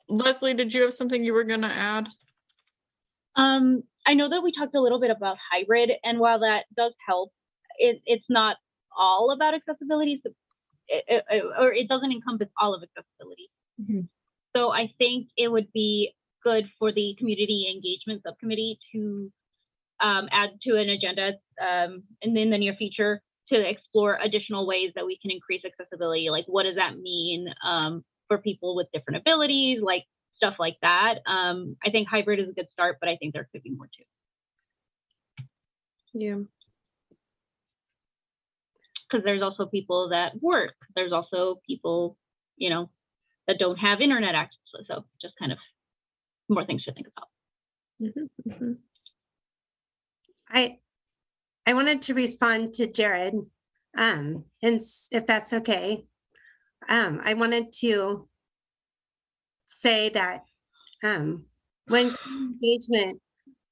Speaker 1: Leslie, did you have something you were going to add?
Speaker 4: I know that we talked a little bit about hybrid, and while that does help, it's not all about accessibility, or it doesn't encompass all of accessibility.
Speaker 3: Mm-hmm.
Speaker 4: So I think it would be good for the community engagement subcommittee to add to an agenda in the near future to explore additional ways that we can increase accessibility. Like, what does that mean for people with different abilities, like stuff like that. I think hybrid is a good start, but I think there could be more too.
Speaker 3: Yeah.
Speaker 4: Because there's also people that work. There's also people, that don't have internet access. So just kind of more things to think about.
Speaker 3: Mm-hmm. Mm-hmm.
Speaker 2: I wanted to respond to Jared, and if that's okay. I wanted to say that when engagement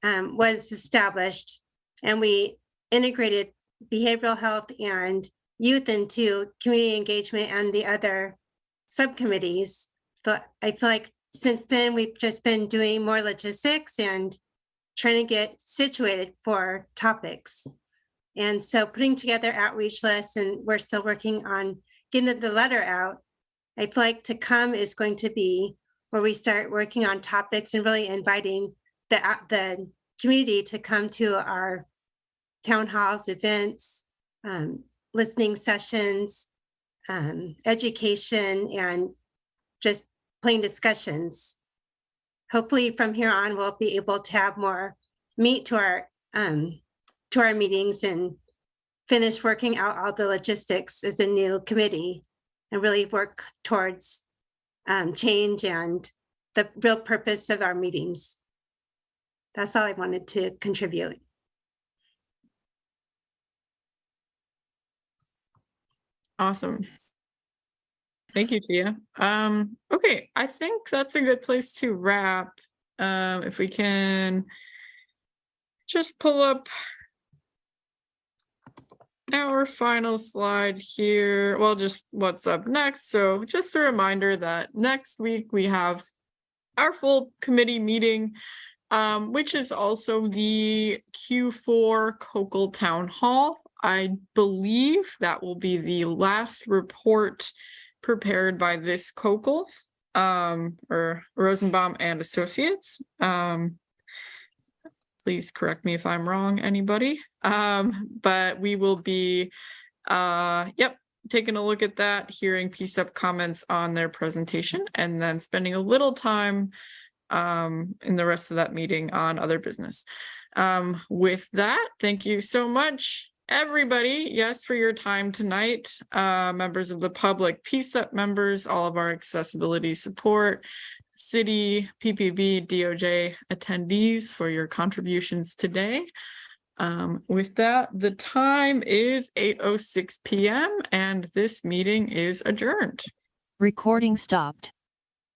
Speaker 2: was established and we integrated behavioral health and youth into community engagement and the other subcommittees, but I feel like since then we've just been doing more logistics and trying to get situated for topics. And so putting together outreach lists, and we're still working on getting the letter out. I feel like to come is going to be where we start working on topics and really inviting the community to come to our town halls, events, listening sessions, education, and just plain discussions. Hopefully from here on, we'll be able to have more meat to our meetings and finish working out all the logistics as a new committee and really work towards change and the real purpose of our meetings. That's all I wanted to contribute.
Speaker 1: Awesome. Thank you, Tia. Okay, I think that's a good place to wrap. If we can just pull up our final slide here. Well, just what's up next. So just a reminder that next week we have our full committee meeting, which is also the Q4 COCL Town Hall. I believe that will be the last report prepared by this COCL, or Rosenbaum and Associates. Please correct me if I'm wrong, anybody. But we will be, taking a look at that, hearing PCCEP comments on their presentation, and then spending a little time in the rest of that meeting on other business. With that, thank you so much, everybody, yes, for your time tonight. Members of the public, PCCEP members, all of our accessibility support, city, PPB, DOJ attendees for your contributions today. With that, the time is 8:06 p.m. and this meeting is adjourned.
Speaker 10: Recording stopped.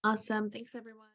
Speaker 3: Awesome. Thanks, everyone.